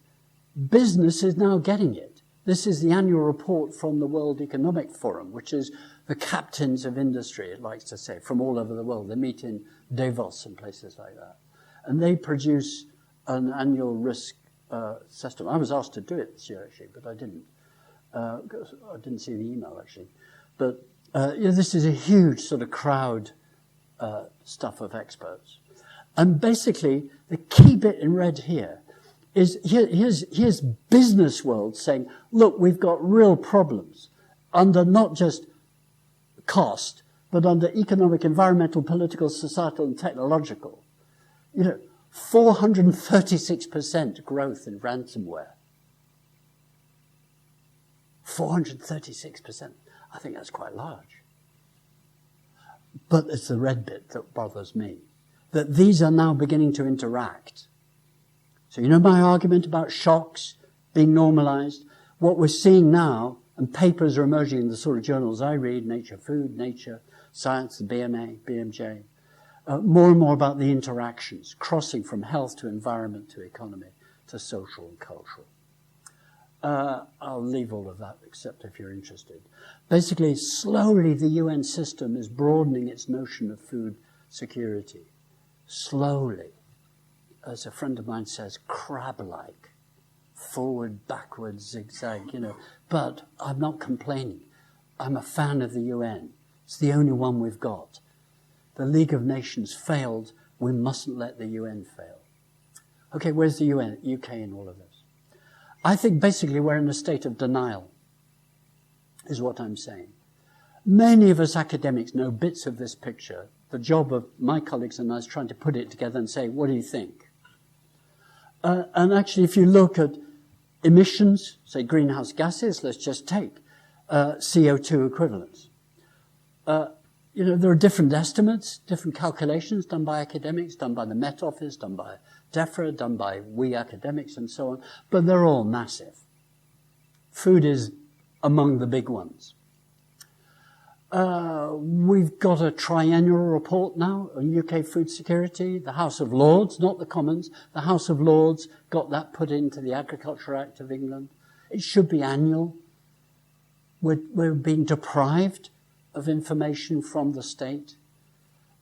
business is now getting it. This is the annual report from the World Economic Forum, which is the captains of industry, it likes to say, from all over the world. They meet in Davos and places like that. And they produce an annual risk system. I was asked to do it this year, actually, but I didn't. I didn't see the email, actually. But this is a huge sort of crowd stuff of experts. And basically, the key bit in red here is here's business world saying, look, we've got real problems under not just cost, but under economic, environmental, political, societal, and technological. You know, 436% growth in ransomware. 436%. I think that's quite large. But it's the red bit that bothers me. That these are now beginning to interact. So you know my argument about shocks being normalized? What we're seeing now, and papers are emerging in the sort of journals I read, Nature Food, Nature Science, the BMA, BMJ, more and more about the interactions, crossing from health to environment to economy to social and cultural. I'll leave all of that, except if you're interested. Basically, slowly the UN system is broadening its notion of food security. Slowly. As a friend of mine says, crab-like. Forward, backwards, zigzag, you know. But I'm not complaining. I'm a fan of the UN. It's the only one we've got. The League of Nations failed. We mustn't let the UN fail. Okay, where's the UN, UK in all of this? I think basically we're in a state of denial, is what I'm saying. Many of us academics know bits of this picture. The job of my colleagues and I is trying to put it together and say, what do you think? And actually, if you look at emissions, say greenhouse gases, let's just take CO2 equivalents. You know, there are different estimates, different calculations done by academics, done by the Met Office, done by DEFRA, done by we academics and so on, but they're all massive. Food is among the big ones. We've got a triennial report now on UK food security. The House of Lords, not the Commons, the House of Lords got that put into the Agriculture Act of England. It should be annual. We're being deprived of information from the state.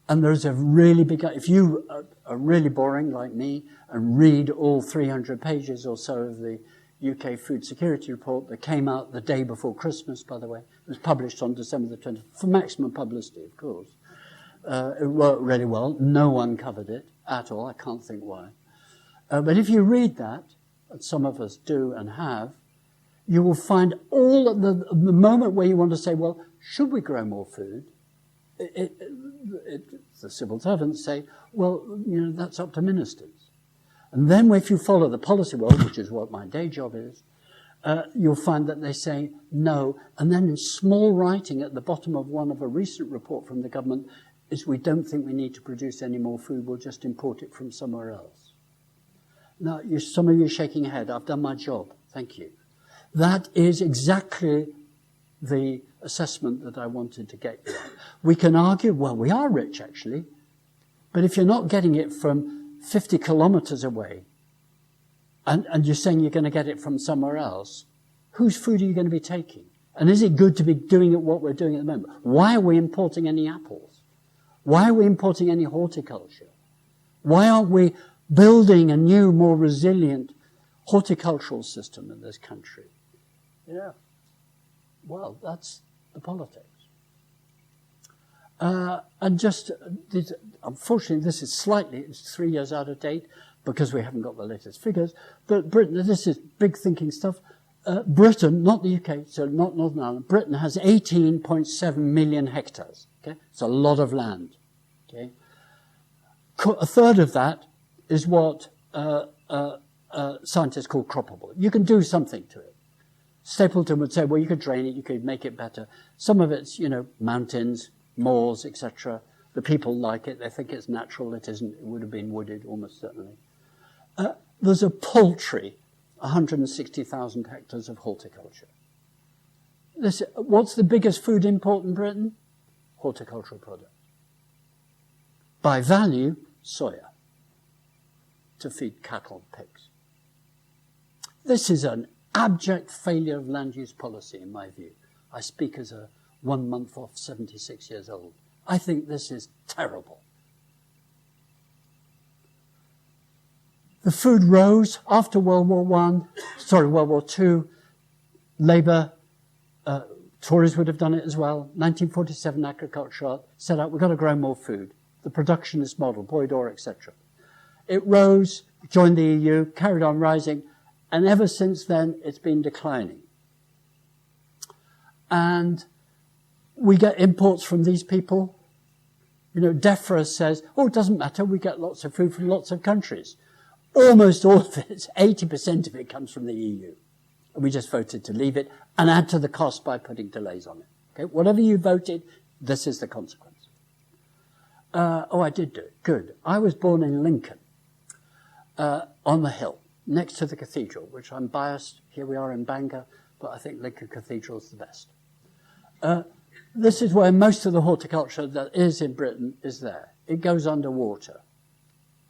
And there's a really big, if you are really boring like me and read all 300 pages or so of the UK Food Security Report that came out the day before Christmas, by the way. It was published on December the 20th, for maximum publicity, of course. It worked really well. No one covered it at all. I can't think why. But if you read that, and some of us do and have, you will find all at the moment where you want to say, well, should we grow more food? The civil servants say, well, you know, that's up to ministers. And then if you follow the policy world, which is what my day job is, you'll find that they say no. And then in small writing at the bottom of a recent report from the government is we don't think we need to produce any more food, we'll just import it from somewhere else. Now, some of you are shaking your head. I've done my job. Thank you. That is exactly the assessment that I wanted to get you on. We can argue, well, we are rich, actually. But if you're not getting it from 50 kilometers away, and you're saying you're going to get it from somewhere else, whose food are you going to be taking? And is it good to be doing it what we're doing at the moment? Why are we importing any apples? Why are we importing any horticulture? Why aren't we building a new, more resilient horticultural system in this country? Yeah. Well, that's the politics. And just, unfortunately, this is it's 3 years out of date because we haven't got the latest figures. But Britain, this is big thinking stuff. Britain, not the UK, so not Northern Ireland, Britain has 18.7 million hectares. Okay? It's a lot of land. Okay? A third of that is what scientists call croppable. You can do something to it. Stapleton would say, well, you could drain it, you could make it better. Some of it's, mountains, moors, etc. The people like it. They think it's natural. It isn't. It would have been wooded, almost certainly. There's a paltry 160,000 hectares of horticulture. What's the biggest food import in Britain? Horticultural products. By value, soya. To feed cattle and pigs. This is an abject failure of land use policy, in my view. I speak as a 1 month off, 76 years old. I think this is terrible. The food rose after World War II. Labour, Tories would have done it as well. 1947 agriculture set out, we've got to grow more food. The productionist model, Boyd Orr, etc. It rose, joined the EU, carried on rising, and ever since then it's been declining. And we get imports from these people. DEFRA says, it doesn't matter, we get lots of food from lots of countries. Almost all of it, 80% of it comes from the EU. And we just voted to leave it and add to the cost by putting delays on it. Okay? Whatever you voted, this is the consequence. I did do it. Good. I was born in Lincoln, on the hill, next to the cathedral, which I'm biased. Here we are in Bangor, but I think Lincoln Cathedral is the best. This is where most of the horticulture that is in Britain is there. It goes underwater,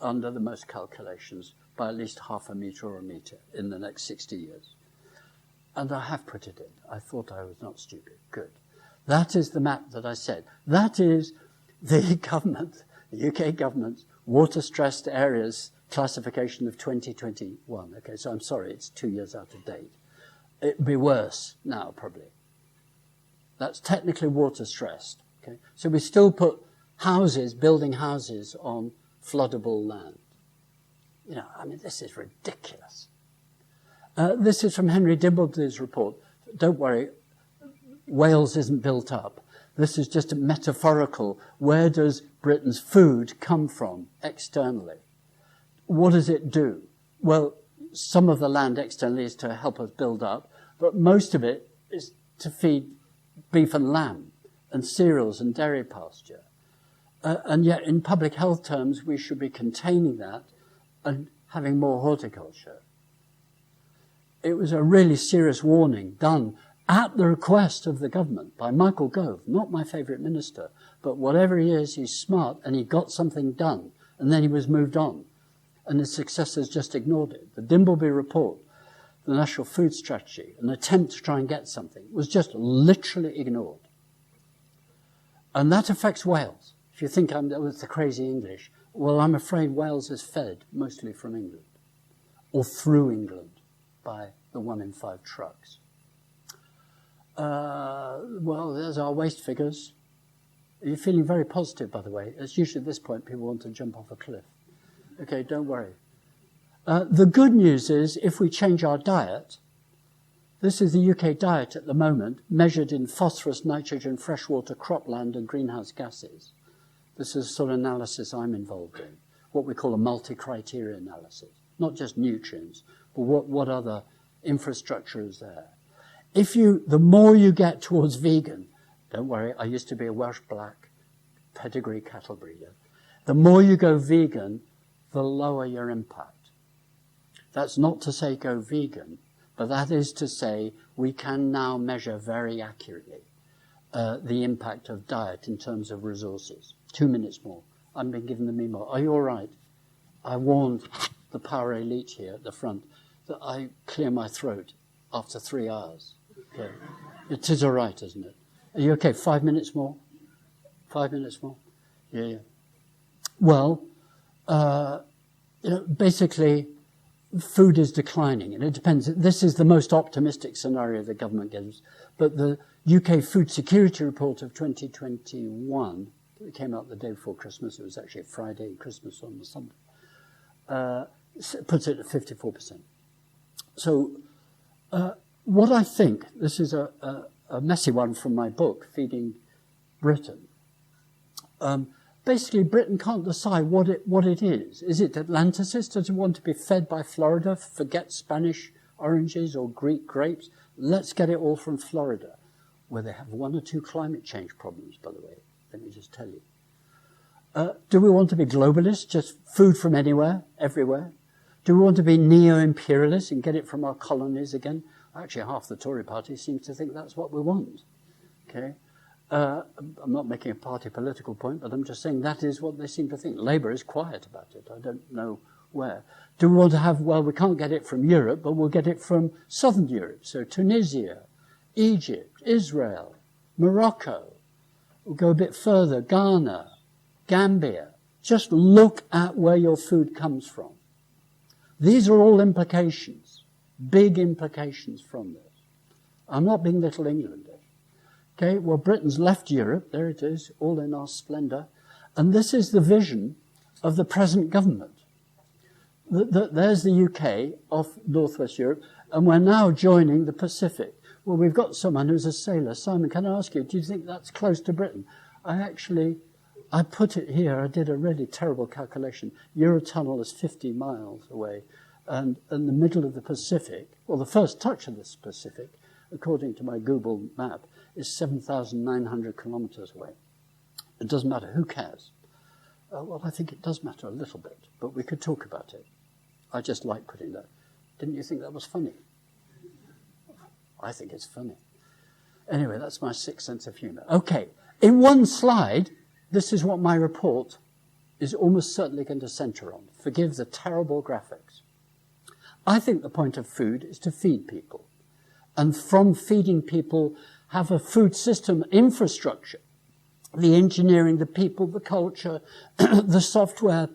under the most calculations, by at least half a metre or a metre in the next 60 years. And I have put it in. I thought I was not stupid. Good. That is the map that I said. That is the government, the UK government's water-stressed areas classification of 2021. Okay, so I'm sorry, it's 2 years out of date. It'd be worse now, probably. That's technically water-stressed. Okay, so we still put building houses on floodable land. This is ridiculous. This is from Henry Dimbleby's report. Don't worry, Wales isn't built up. This is just a metaphorical. Where does Britain's food come from externally? What does it do? Well, some of the land externally is to help us build up, but most of it is to feed beef and lamb and cereals and dairy pasture. And yet, in public health terms, we should be containing that and having more horticulture. It was a really serious warning done at the request of the government by Michael Gove, not my favourite minister, but whatever he is, he's smart and he got something done and then he was moved on. And his successors just ignored it. The Dimbleby report, the National Food Strategy, an attempt to try and get something, was just literally ignored. And that affects Wales. If you think with the crazy English, well, I'm afraid Wales is fed mostly from England or through England by the 1 in 5 trucks. Well, there's our waste figures. You're feeling very positive, by the way. It's usually at this point people want to jump off a cliff. Okay, don't worry. The good news is if we change our diet, this is the UK diet at the moment, measured in phosphorus, nitrogen, freshwater, cropland, and greenhouse gases. This is the sort of analysis I'm involved in, what we call a multi-criteria analysis. Not just nutrients, but what other infrastructure is there. The more you get towards vegan, don't worry, I used to be a Welsh black pedigree cattle breeder. The more you go vegan, the lower your impact. That's not to say go vegan, but that is to say we can now measure very accurately the impact of diet in terms of resources. 2 minutes more. I've been given the memo. Are you all right? I warned the power elite here at the front that I clear my throat after 3 hours. Okay. It is all right, isn't it? Are you okay? 5 minutes more? 5 minutes more? Yeah. Well, basically, food is declining, and it depends. This is the most optimistic scenario the government gives, but the UK Food Security Report of 2021, it came out the day before Christmas, it was actually a Friday, Christmas on the Sunday, puts it at 54%. So what I think, this is a messy one from my book, Feeding Britain. Basically, Britain can't decide what it is. Is it Atlanticist? Does it want to be fed by Florida? Forget Spanish oranges or Greek grapes? Let's get it all from Florida, where they have 1 or 2 climate change problems, by the way. Let me just tell you. Do we want to be globalists, just food from anywhere, everywhere? Do we want to be neo-imperialists and get it from our colonies again? Actually, half the Tory party seems to think that's what we want. Okay? I'm not making a party political point, but I'm just saying that is what they seem to think. Labour is quiet about it. I don't know where. Do we want to have, well, we can't get it from Europe, but we'll get it from southern Europe. So Tunisia, Egypt, Israel, Morocco. We'll go a bit further, Ghana, Gambia. Just look at where your food comes from. These are all implications, big implications from this. I'm not being Little England. Okay, well, Britain's left Europe. There it is, all in our splendour. And this is the vision of the present government. There's the UK off Northwest Europe, and we're now joining the Pacific. Well, we've got someone who's a sailor. Simon, can I ask you, do you think that's close to Britain? I put it here. I did a really terrible calculation. Eurotunnel is 50 miles away. And in the middle of the Pacific, well, the first touch of this Pacific, according to my Google map, is 7,900 kilometres away. It doesn't matter. Who cares? Well, I think it does matter a little bit, but we could talk about it. I just like putting that. Didn't you think that was funny? I think it's funny. Anyway, that's my sixth sense of humour. Okay, in one slide, this is what my report is almost certainly going to centre on. Forgive the terrible graphics. I think the point of food is to feed people. And from feeding people, have a food system infrastructure, the engineering, the people, the culture, the software,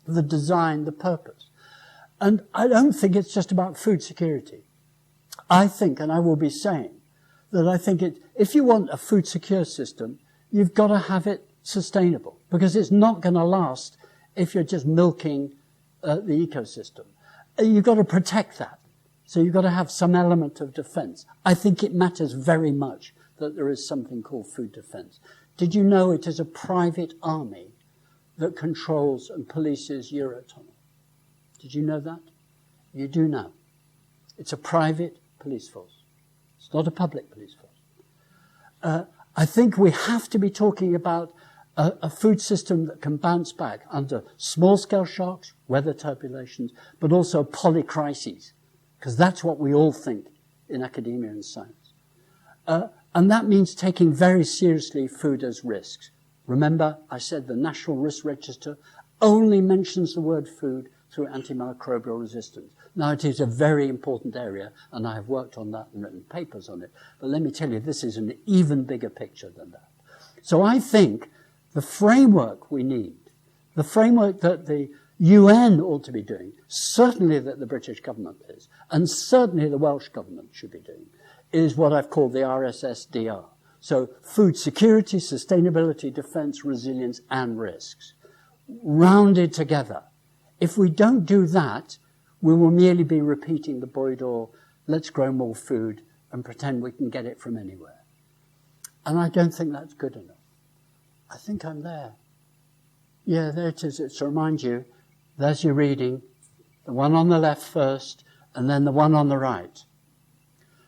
the design, the purpose. And I don't think it's just about food security. I think, and I will be saying, that I think if you want a food secure system, you've got to have it sustainable, because it's not going to last if you're just milking the ecosystem. You've got to protect that. So you've got to have some element of defense. I think it matters very much that there is something called food defense. Did you know it is a private army that controls and polices Eurotunnel? Did you know that? You do know. It's a private police force. It's not a public police force. I think we have to be talking about a food system that can bounce back under small-scale shocks, weather turbulations, but also polycrises. Because that's what we all think in academia and science. And that means taking very seriously food as risks. Remember, I said the National Risk Register only mentions the word food through antimicrobial resistance. Now, it is a very important area, and I have worked on that and written papers on it. But let me tell you, this is an even bigger picture than that. So I think the framework we need, the framework that the UN ought to be doing, certainly that the British government is, and certainly the Welsh government should be doing, is what I've called the RSSDR. So food security, sustainability, defense, resilience, and risks, rounded together. If we don't do that, we will merely be repeating the Boydor, let's grow more food and pretend we can get it from anywhere. And I don't think that's good enough. I think I'm there. Yeah, there it is. It's to remind you, there's your reading, the one on the left first, and then the one on the right.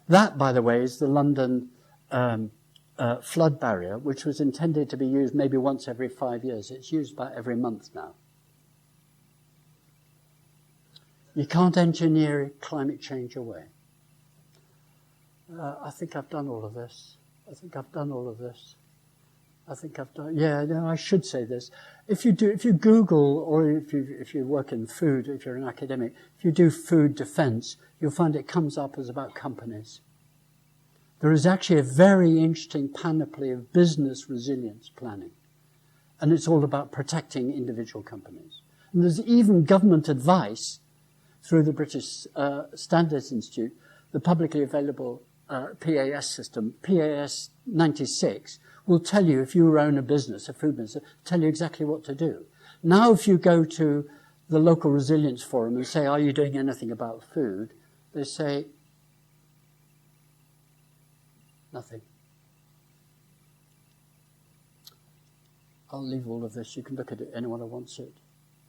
That, by the way, is the London flood barrier, which was intended to be used maybe once every 5 years. It's used about every month now. You can't engineer climate change away. I think I've done all of this. Yeah, no, I should say this. If you Google, or if you work in food, if you're an academic, if you do food defense, you'll find it comes up as about companies. there is actually a very interesting panoply of business resilience planning. And it's all about protecting individual companies. And there's even government advice through the British Standards Institute, the publicly available PAS system, PAS 96, will tell you if you own a business, a food business, tell you exactly what to do. Now if you go to the local resilience forum and say, are you doing anything about food? They say, nothing. I'll leave all of this. You can look at it, anyone who wants it.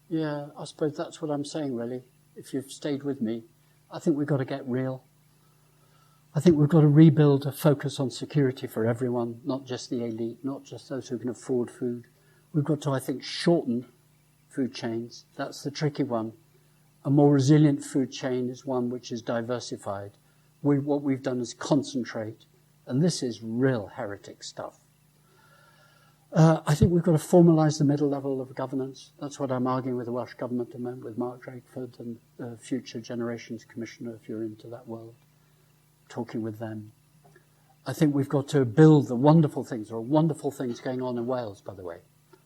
Yeah, I suppose that's what I'm saying, really, if you've stayed with me. I think we've got to get real. I think we've got to rebuild a focus on security for everyone, not just the elite, not just those who can afford food. We've got to, I think, shorten food chains. That's the tricky one. A more resilient food chain is one which is diversified. What we've done is concentrate, and this is real heretic stuff. I think we've got to formalise the middle level of governance. That's what I'm arguing with the Welsh Government at the moment, with Mark Drakeford and the Future Generations Commissioner, if you're into that world, talking with them. I think we've got to build the wonderful things. There are wonderful things going on in Wales, by the way.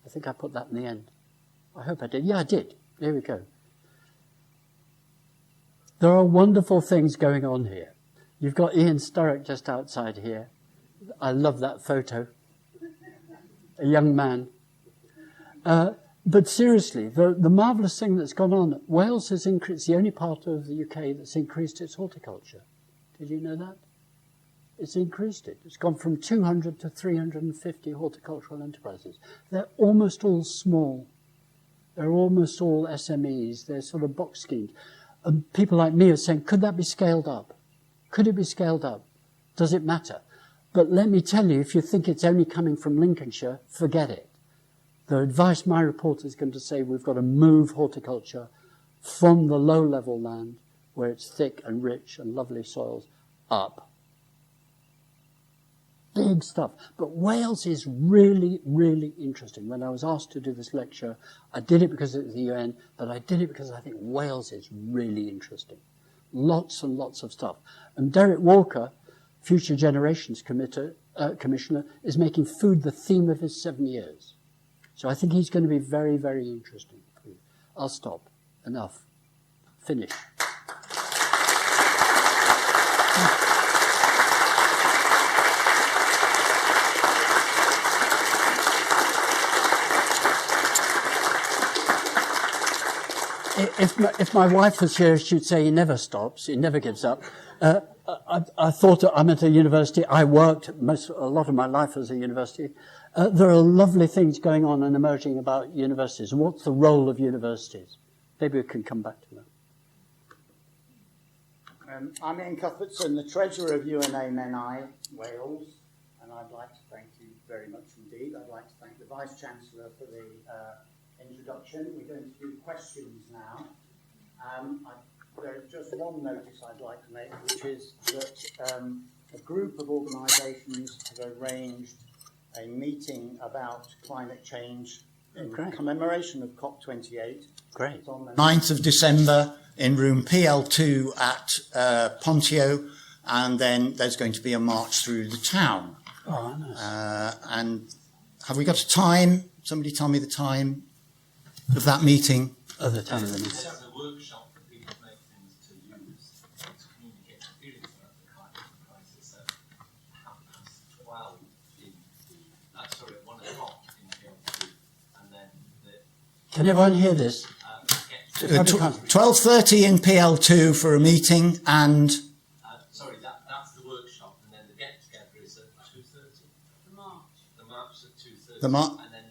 I think I put that in the end. I hope I did. Yeah, I did. Here we go. There are wonderful things going on here. You've got Ian Sturrock just outside here. I love that photo. A young man. But seriously, the marvellous thing that's gone on, Wales has increased, the only part of the UK that's increased its horticulture. Did you know that? It's increased it. It's gone from 200 to 350 horticultural enterprises. They're almost all small. They're almost all SMEs. They're sort of box schemes. And people like me are saying, could that be scaled up? Could it be scaled up? Does it matter? But let me tell you, if you think it's only coming from Lincolnshire, forget it. The advice my reporter is going to say, we've got to move horticulture from the low-level land, where it's thick and rich and lovely soils, up. Big stuff. But Wales is really, really interesting. When I was asked to do this lecture, I did it because it was the UN, but I did it because I think Wales is really interesting. Lots and lots of stuff. And Derek Walker, Future Generations Commissioner, is making food the theme of his 7 years. So I think he's going to be very, very interesting. I'll stop. Enough. Finish. If my wife was here, she'd say he never stops, he never gives up. I thought I'm at a university. I worked a lot of my life as a university. There are lovely things going on and emerging about universities. What's the role of universities? Maybe we can come back to that. I'm Ian Cuthbertson, the Treasurer of UNA MENI Wales, and I'd like to thank you very much indeed. I'd like to thank the Vice-Chancellor for the introduction. We're going to do questions now. There's just one notice I'd like to make, which is that a group of organisations have arranged a meeting about climate change in commemoration of COP28. Great. It's on the 9th of December in room PL2 at Pontio, and then there's going to be a march through the town. Oh, nice. And have we got a time? Somebody tell me the time of that meeting. Oh, the time of the meeting. It's a workshop for people to make things to use to communicate the feelings about the climate crisis at 12:30 in at 1 o'clock in PL2, and then Can everyone hear this? 12:30 in PL2 for a meeting, and that's the workshop, and then the get together is at 2:30. The march at 2:30. And then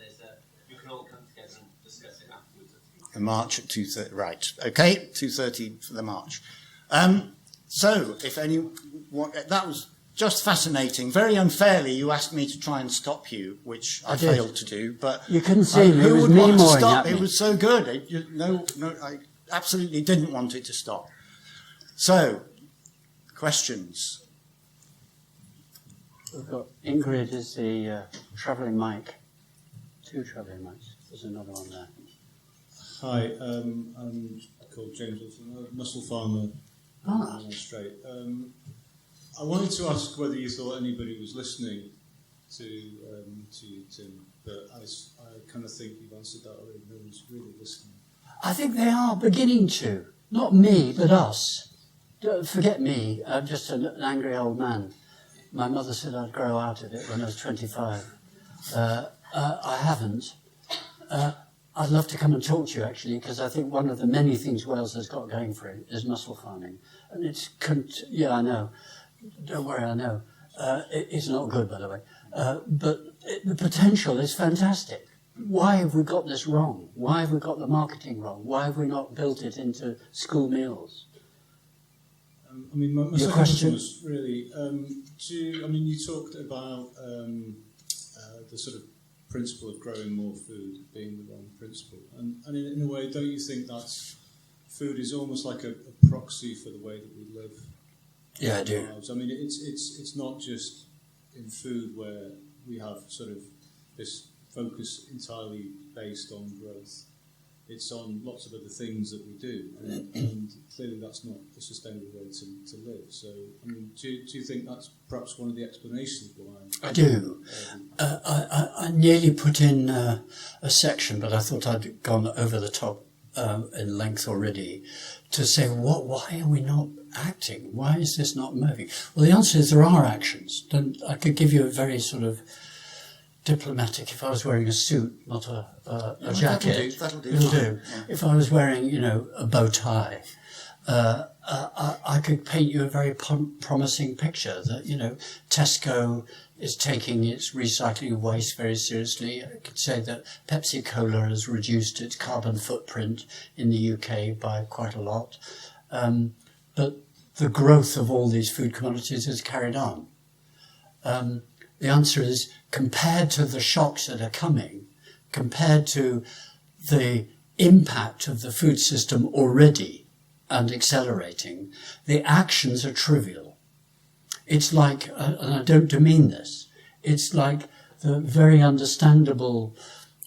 you can all come together and discuss it afterwards. The march at 2:30. Right. Okay. 2:30 for the march. So, if that was just fascinating. Very unfairly, you asked me to try and stop you, which I failed to do. But you couldn't see me. Who It was would me want to mooring stop? at me. It was so good. I absolutely didn't want it to stop. So, questions. We've got Ingrid is the travelling mic. 2 travelling mics. There's another one there. Hi, I'm called James Wilson, I'm a mussel farmer in Strait. I wanted to ask whether you thought anybody was listening to you, Tim, but I kind of think you've answered that already. No one's really listening. I think they are beginning to. Not me, but us. Don't forget me. I'm just an angry old man. My mother said I'd grow out of it when I was 25. I haven't. I'd love to come and talk to you, actually, because I think one of the many things Wales has got going for it is mussel farming. And yeah, I know. Don't worry, I know. It's not good, by the way. But the potential is fantastic. Why have we got this wrong? Why have we got the marketing wrong? Why have we not built it into school meals? I mean, my second question was really, you talked about the sort of principle of growing more food being the wrong principle. And in a way, don't you think that food is almost like a proxy for the way that we live? Yeah, I do. Lives? I mean, it's not just in food where we have sort of this focus entirely based on growth. It's on lots of other things that we do, and clearly that's not a sustainable way to live. So, I mean, do you think that's perhaps one of the explanations why? I do. I nearly put in a section, but I thought I'd gone over the top in length already, to say, why are we not acting? Why is this not moving? Well, the answer is there are actions. I could give you a very sort of diplomatic, if I was wearing a suit, not a jacket. That'll do. It'll do. Yeah. If I was wearing, a bow tie, I could paint you a very promising picture that, Tesco is taking its recycling of waste very seriously. I could say that Pepsi-Cola has reduced its carbon footprint in the UK by quite a lot. But the growth of all these food commodities is carried on. The answer is, compared to the shocks that are coming, compared to the impact of the food system already and accelerating, the actions are trivial. It's like, and I don't demean this, it's like the very understandable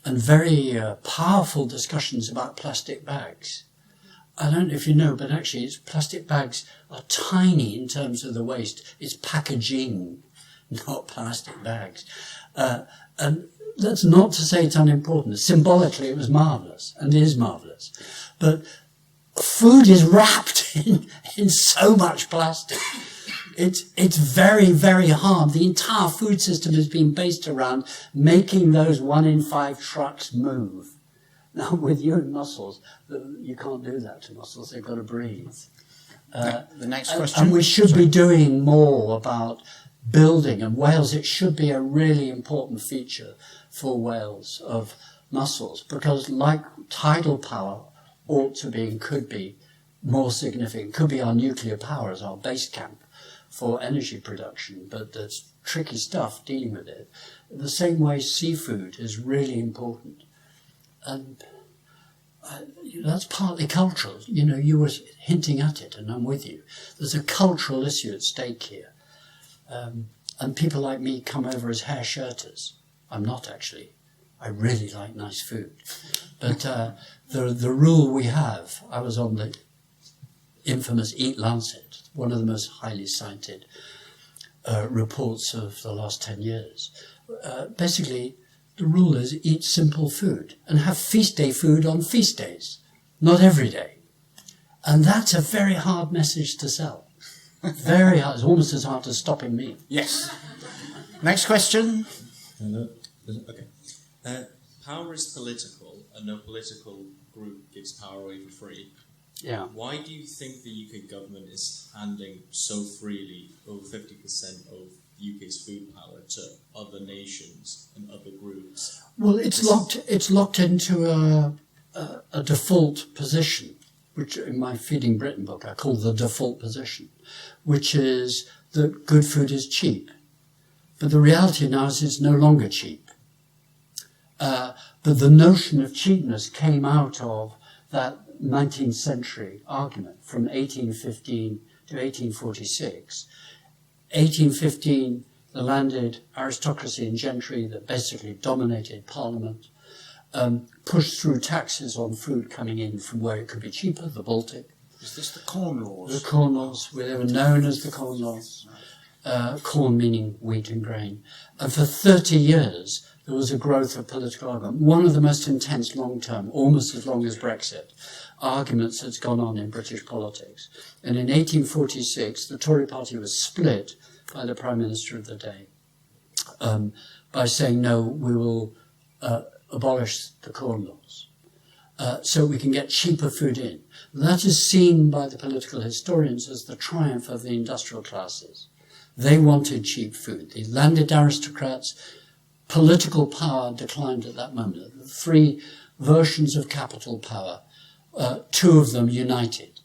and very powerful discussions about plastic bags. I don't know if you know, but actually plastic bags are tiny in terms of the waste. It's packaging, not plastic bags. And that's not to say it's unimportant. Symbolically, it was marvellous, and it is marvellous. But food is wrapped in so much plastic. It's very, very hard. The entire food system has been based around making those 1 in 5 trucks move. Now, with you and mussels, you can't do that to mussels. They've got to breathe. The next question. And we should be doing more about building, and Wales, it should be a really important feature for Wales of mussels, because like tidal power ought to be and could be more significant, could be our nuclear power as our base camp for energy production, but there's tricky stuff dealing with it. The same way seafood is really important. And that's partly cultural. You were hinting at it, and I'm with you. There's a cultural issue at stake here. And people like me come over as hair shirters. I'm not, actually. I really like nice food. But the rule we have, I was on the infamous Eat Lancet, one of the most highly cited reports of the last 10 years. Basically, the rule is eat simple food and have feast day food on feast days, not every day. And that's a very hard message to sell. Very hard. It's almost as hard as stopping me. Yes. Next question. Okay. Power is political, and no political group gives power away for free. Yeah. Why do you think the UK government is handing so freely over 50% of the UK's food power to other nations and other groups? Well, it's locked into a default position, which in my Feeding Britain book I call the default position, which is that good food is cheap. But the reality now is it's no longer cheap. But the notion of cheapness came out of that 19th century argument from 1815 to 1846. 1815, the landed aristocracy and gentry that basically dominated Parliament pushed through taxes on food coming in from where it could be cheaper, the Baltic. Is this the Corn Laws? The Corn Laws, they were known as the Corn Laws. corn meaning wheat and grain. And for 30 years, there was a growth of political argument. One of the most intense long-term, almost as long as Brexit, arguments that's gone on in British politics. And in 1846, the Tory party was split by the Prime Minister of the day by saying, no, we will abolish the corn laws so we can get cheaper food in. That is seen by the political historians as the triumph of the industrial classes. They wanted cheap food. The landed aristocrats, political power declined at that moment. The three versions of capital power, two of them united.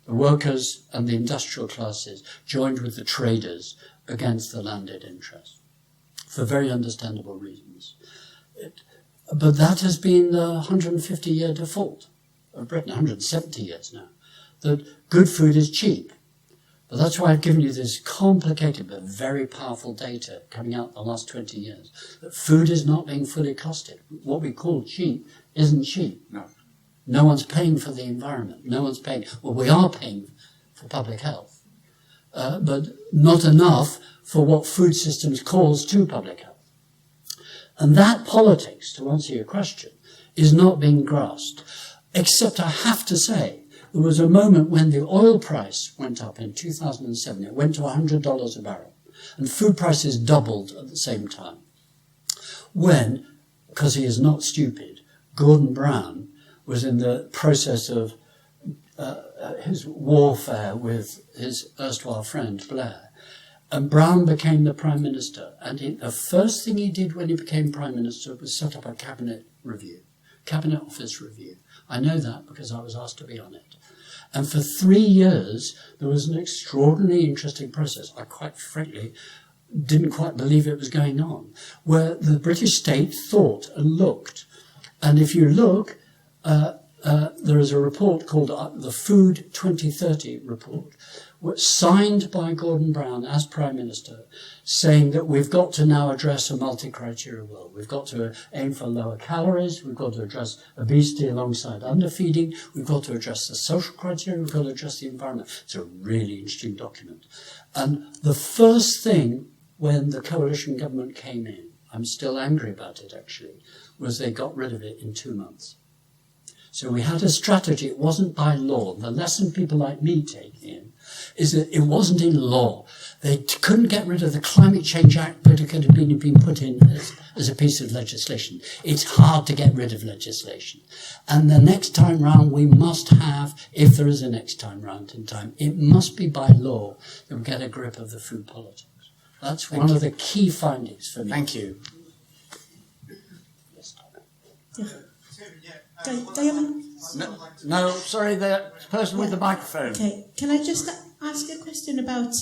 The workers and the industrial classes joined with the traders against the landed interest for very understandable reasons. But that has been the 150-year default of Britain, 170 years now, that good food is cheap. But that's why I've given you this complicated but very powerful data coming out the last 20 years, that food is not being fully costed. What we call cheap isn't cheap. No. No one's paying for the environment. No one's paying. Well, we are paying for public health, but not enough for what food systems cause to public health. And that politics, to answer your question, is not being grasped. Except I have to say, there was a moment when the oil price went up in 2007. It went to $100 a barrel. And food prices doubled at the same time. When, because he is not stupid, Gordon Brown was in the process of his warfare with his erstwhile friend Blair. And Brown became the Prime Minister. And the first thing he did when he became Prime Minister was set up a cabinet office review. I know that because I was asked to be on it. And for 3 years, there was an extraordinarily interesting process. I quite frankly didn't quite believe it was going on, where the British state thought and looked. And if you look, there is a report called the Food 2030 report, signed by Gordon Brown as Prime Minister, saying that we've got to now address a multi-criteria world. We've got to aim for lower calories. We've got to address obesity alongside underfeeding. We've got to address the social criteria. We've got to address the environment. It's a really interesting document. And the first thing when the coalition government came in, I'm still angry about it actually, was they got rid of it in 2 months. So we had a strategy. It wasn't by law. The lesson people like me take in is that it wasn't in law. They couldn't get rid of the Climate Change Act, but it could have been put in as a piece of legislation. It's hard to get rid of legislation. And the next time round, we must have, if there is a next time round in time, it must be by law that we get a grip of the food politics. That's one of the key findings for me. Thank you. Yes, Tom. No, sorry, the person with the microphone. Okay, can I just ask a question about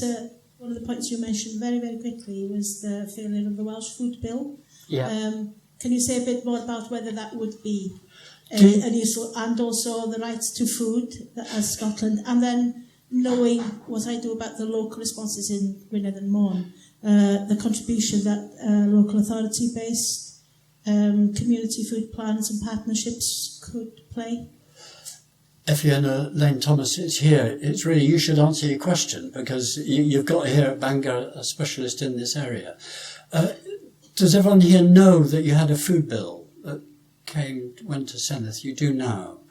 one of the points you mentioned very, very quickly was the failure of the Welsh Food Bill. Yeah. Can you say a bit more about whether that would be an issue, and also the rights to food as Scotland, and then knowing what I do about the local responses in Gwynedd and Mourne, the contribution that local authority-based community food plans and partnerships could play? If Fiona Lane Thomas is here, it's really you should answer your question, because you've got here at Bangor a specialist in this area. Does everyone here know that you had a food bill that went to Senedd? You do now.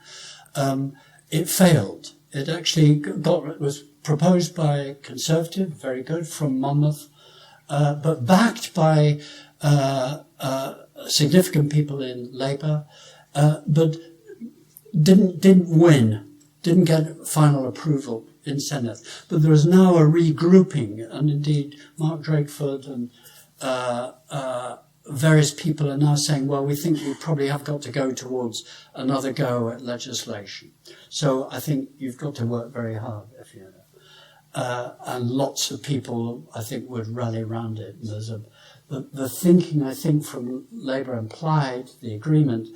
It failed. It actually was proposed by Conservative, very good, from Monmouth, but backed by significant people in Labour, but didn't win, didn't get final approval in Senedd. But there is now a regrouping, and indeed Mark Drakeford and various people are now saying, well, we think we probably have got to go towards another go at legislation. So I think you've got to work very hard, if you know. And lots of people, I think, would rally around it. And there's the thinking, I think, from Labour and Plaid, the agreement,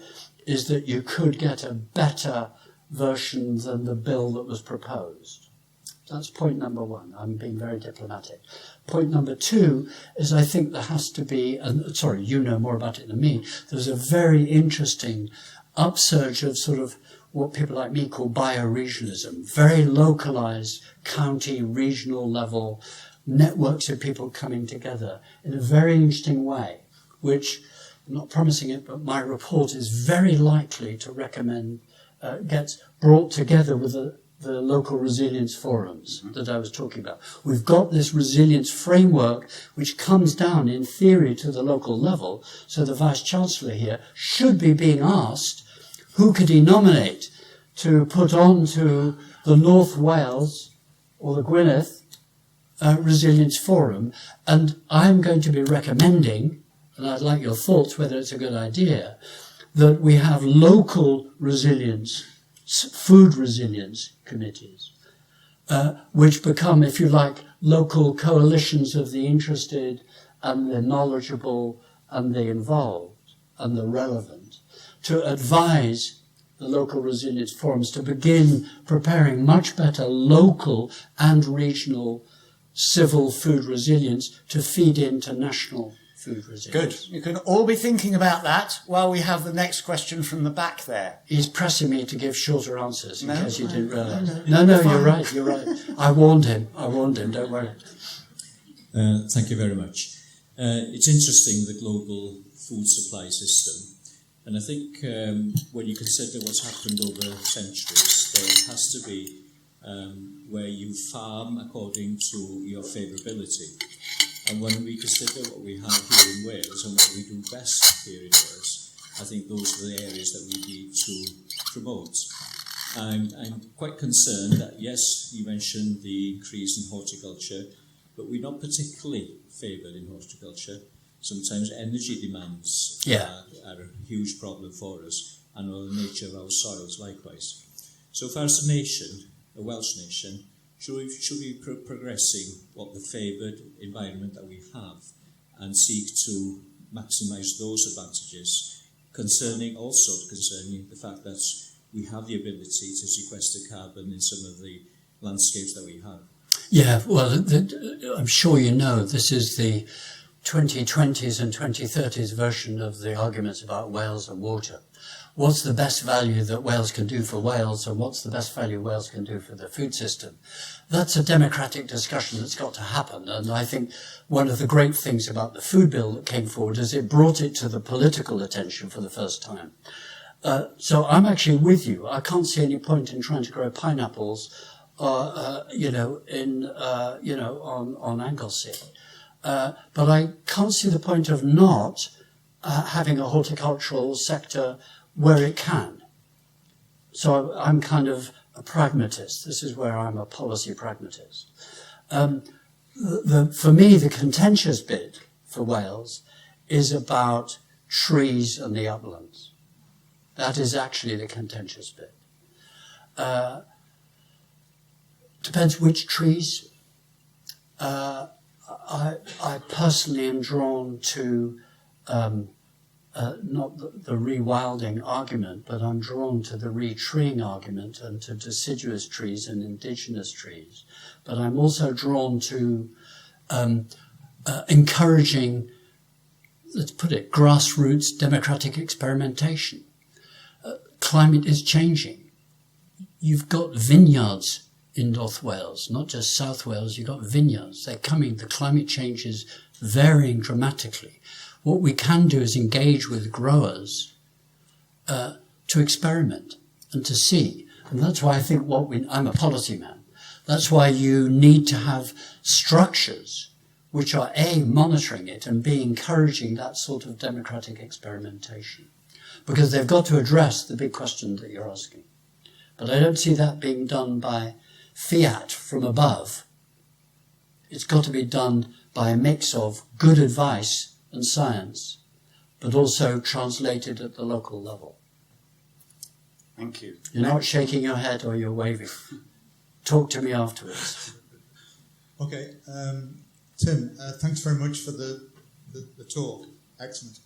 is that you could get a better version than the bill that was proposed. That's point number one. I'm being very diplomatic. Point number two is I think there has to be, and sorry, you know more about it than me, there's a very interesting upsurge of sort of what people like me call bioregionalism, very localized county, regional level networks of people coming together in a very interesting way, which, I'm not promising it, but my report is very likely to recommend gets brought together with the local resilience forums that I was talking about. We've got this resilience framework which comes down in theory to the local level, so the Vice-Chancellor here should be being asked who could he nominate to put on to the North Wales or the Gwynedd Resilience Forum, and I'm going to be recommending, and I'd like your thoughts whether it's a good idea, that we have local resilience, food resilience committees, which become, if you like, local coalitions of the interested and the knowledgeable and the involved and the relevant, to advise the local resilience forums to begin preparing much better local and regional civil food resilience to feed into national food resilience. Good. You can all be thinking about that while we have the next question from the back there. He's pressing me to give shorter answers in case you didn't realise. No, No, you're right. I warned him, don't worry. Thank you very much. It's interesting, the global food supply system. And I think when you consider what's happened over centuries, there has to be where you farm according to your favourability. And when we consider what we have here in Wales and what we do best here in Wales, I think those are the areas that we need to promote. I'm quite concerned that, yes, you mentioned the increase in horticulture, but we're not particularly favoured in horticulture. Sometimes energy demands are a huge problem for us, and the nature of our soils likewise. So far as a nation, a Welsh nation, should we be progressing what the favoured environment that we have and seek to maximise those advantages, concerning the fact that we have the ability to sequester carbon in some of the landscapes that we have? Yeah, well, I'm sure you know this is the 2020s and 2030s version of the arguments about Wales and water. What's the best value that Wales can do for Wales, and what's the best value Wales can do for the food system? That's a democratic discussion that's got to happen, and I think one of the great things about the food bill that came forward is it brought it to the political attention for the first time. So I'm actually with you. I can't see any point in trying to grow pineapples, on Anglesey. But I can't see the point of not having a horticultural sector where it can. So I'm kind of a pragmatist. This is where I'm a policy pragmatist. For me, the contentious bit for Wales is about trees and the uplands. That is actually the contentious bit. Depends which trees. I personally am drawn to not the rewilding argument, but I'm drawn to the retreeing argument and to deciduous trees and indigenous trees. But I'm also drawn to encouraging, let's put it, grassroots democratic experimentation. Climate is changing. You've got vineyards in North Wales, not just South Wales, you've got vineyards. They're coming, the climate change is varying dramatically. What we can do is engage with growers to experiment and to see. And that's why I think I'm a policy man. That's why you need to have structures which are A, monitoring it, and B, encouraging that sort of democratic experimentation. Because they've got to address the big question that you're asking. But I don't see that being done by fiat from above. It's got to be done by a mix of good advice and science, but also translated at the local level. Thank you. You're not shaking your head or you're waving. Talk to me afterwards. Okay, Tim, thanks very much for the talk. Excellent.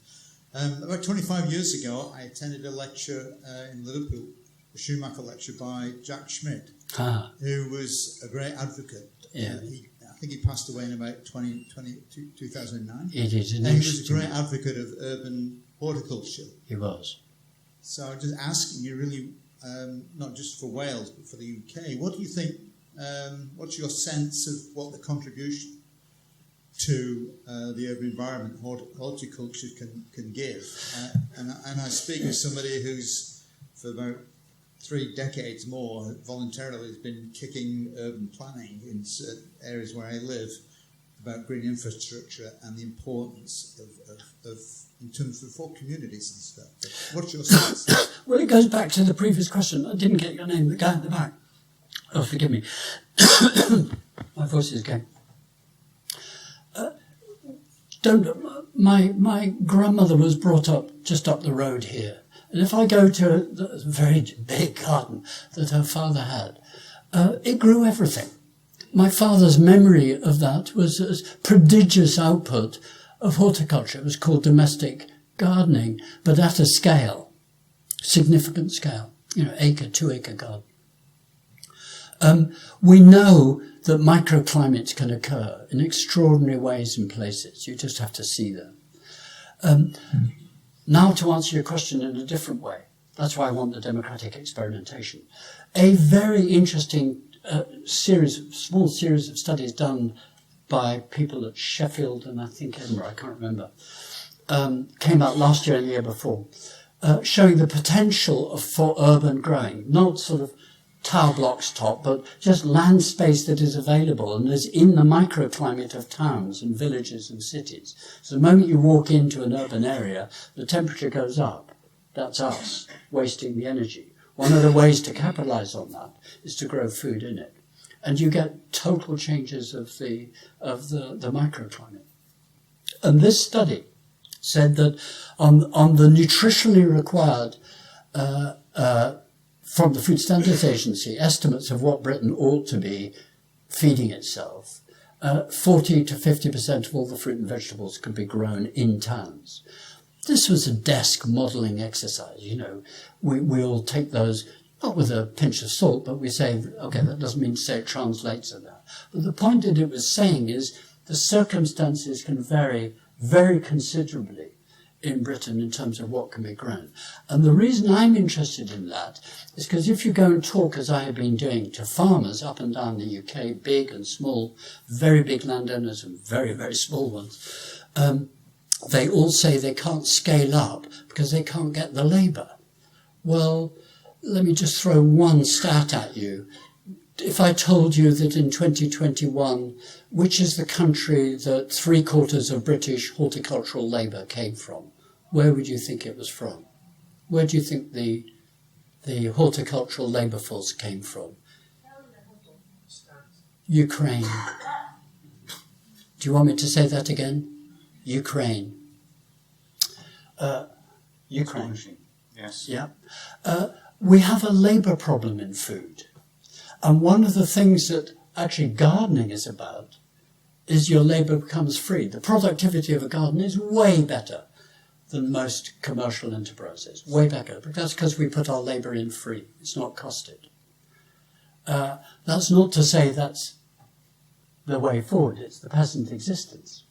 About 25 years ago, I attended a lecture in Liverpool, a Schumacher lecture by Jack Schmidt, who was a great advocate. Yeah. I think he passed away in about 2009. He did. And he was a great advocate of urban horticulture. He was. So I'm just asking you really, not just for Wales, but for the UK, what do you think, what's your sense of what the contribution to the urban environment horticulture can give. And I speak as somebody who's, for about 3 decades more, voluntarily has been kicking urban planning in areas where I live about green infrastructure and the importance of in terms of for communities and stuff. What's your sense? Well, it goes back to the previous question. I didn't get your name, the guy at the back. Oh, forgive me. My voice is going. My grandmother was brought up just up the road here. And if I go to the very big garden that her father had, it grew everything. My father's memory of that was a prodigious output of horticulture. It was called domestic gardening, but at a scale, significant scale, 2 acre garden. We know that microclimates can occur in extraordinary ways in places. You just have to see them. Now to answer your question in a different way. That's why I want the democratic experimentation. A very interesting small series of studies done by people at Sheffield and I think Edinburgh, I can't remember, came out last year and the year before, showing the potential for urban growing, not sort of tower blocks top, but just land space that is available and is in the microclimate of towns and villages and cities. So the moment you walk into an urban area, the temperature goes up. That's us wasting the energy. One of the ways to capitalize on that is to grow food in it. And you get total changes of the microclimate. And this study said that on the nutritionally required from the Food Standards Agency, estimates of what Britain ought to be feeding itself, 40 to 50% of all the fruit and vegetables could be grown in towns. This was a desk modelling exercise, We all take those, not with a pinch of salt, but we say, okay, that doesn't mean to say it translates to that. But the point that it was saying is the circumstances can vary very considerably in Britain in terms of what can be grown. And the reason I'm interested in that is because if you go and talk, as I have been doing, to farmers up and down the UK, big and small, very big landowners and very, very small ones, they all say they can't scale up because they can't get the labour. Well, let me just throw one stat at you. If I told you that in 2021, which is the country that 3/4 of British horticultural labour came from, where would you think it was from? Where do you think the horticultural labour force came from? Ukraine. Do you want me to say that again? Ukraine. Ukraine. Yes. Yeah. We have a labour problem in food. And one of the things that actually gardening is about is your labour becomes free. The productivity of a garden is way better than most commercial enterprises. Way better. But that's because we put our labour in free. It's not costed. That's not to say that's the way forward. It's the peasant existence.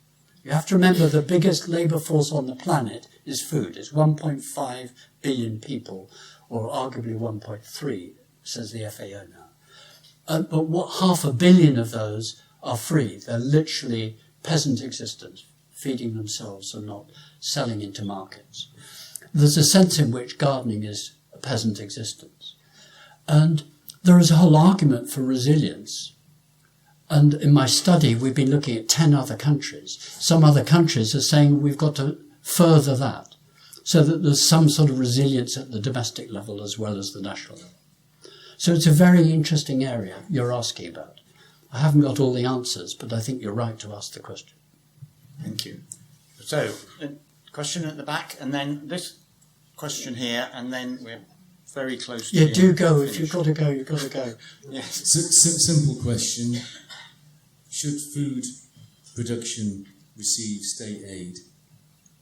You have to remember the biggest labour force on the planet is food. It's 1.5 billion people, or arguably 1.3, says the FAO now. But what 500 million of those are free. They're literally peasant existence, feeding themselves and not selling into markets. There's a sense in which gardening is a peasant existence. And there is a whole argument for resilience. And in my study, we've been looking at 10 other countries. Some other countries are saying we've got to further that so that there's some sort of resilience at the domestic level as well as the national level. So it's a very interesting area you're asking about. I haven't got all the answers, but I think you're right to ask the question. Thank you. So, question at the back, and then this question here, and then we're very close to Yeah, do go. If you've got to go, you've got to go. Yes. Simple question. Should food production receive state aid?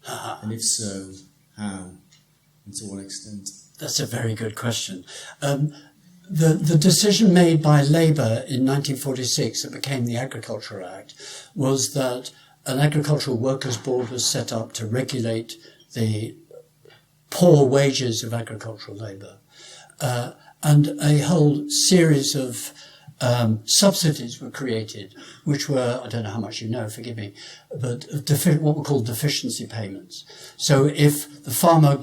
And if so, how and to what extent? That's a very good question. The decision made by Labour in 1946 that became the Agriculture Act was that an agricultural workers' board was set up to regulate the poor wages of agricultural labour. And a whole series of subsidies were created, which were, I don't know how much you know, forgive me, but what were called deficiency payments. So if the farmer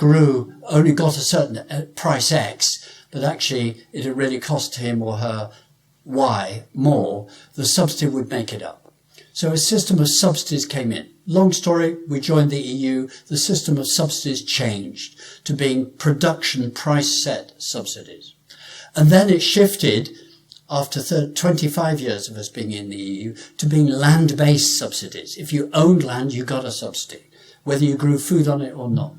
only got a certain price X, but actually it had really cost him or her Y more, the subsidy would make it up. So a system of subsidies came in. Long story, we joined the EU, the system of subsidies changed to being production price set subsidies. And then it shifted after 25 years of us being in the EU to being land-based subsidies. If you owned land, you got a subsidy, whether you grew food on it or not.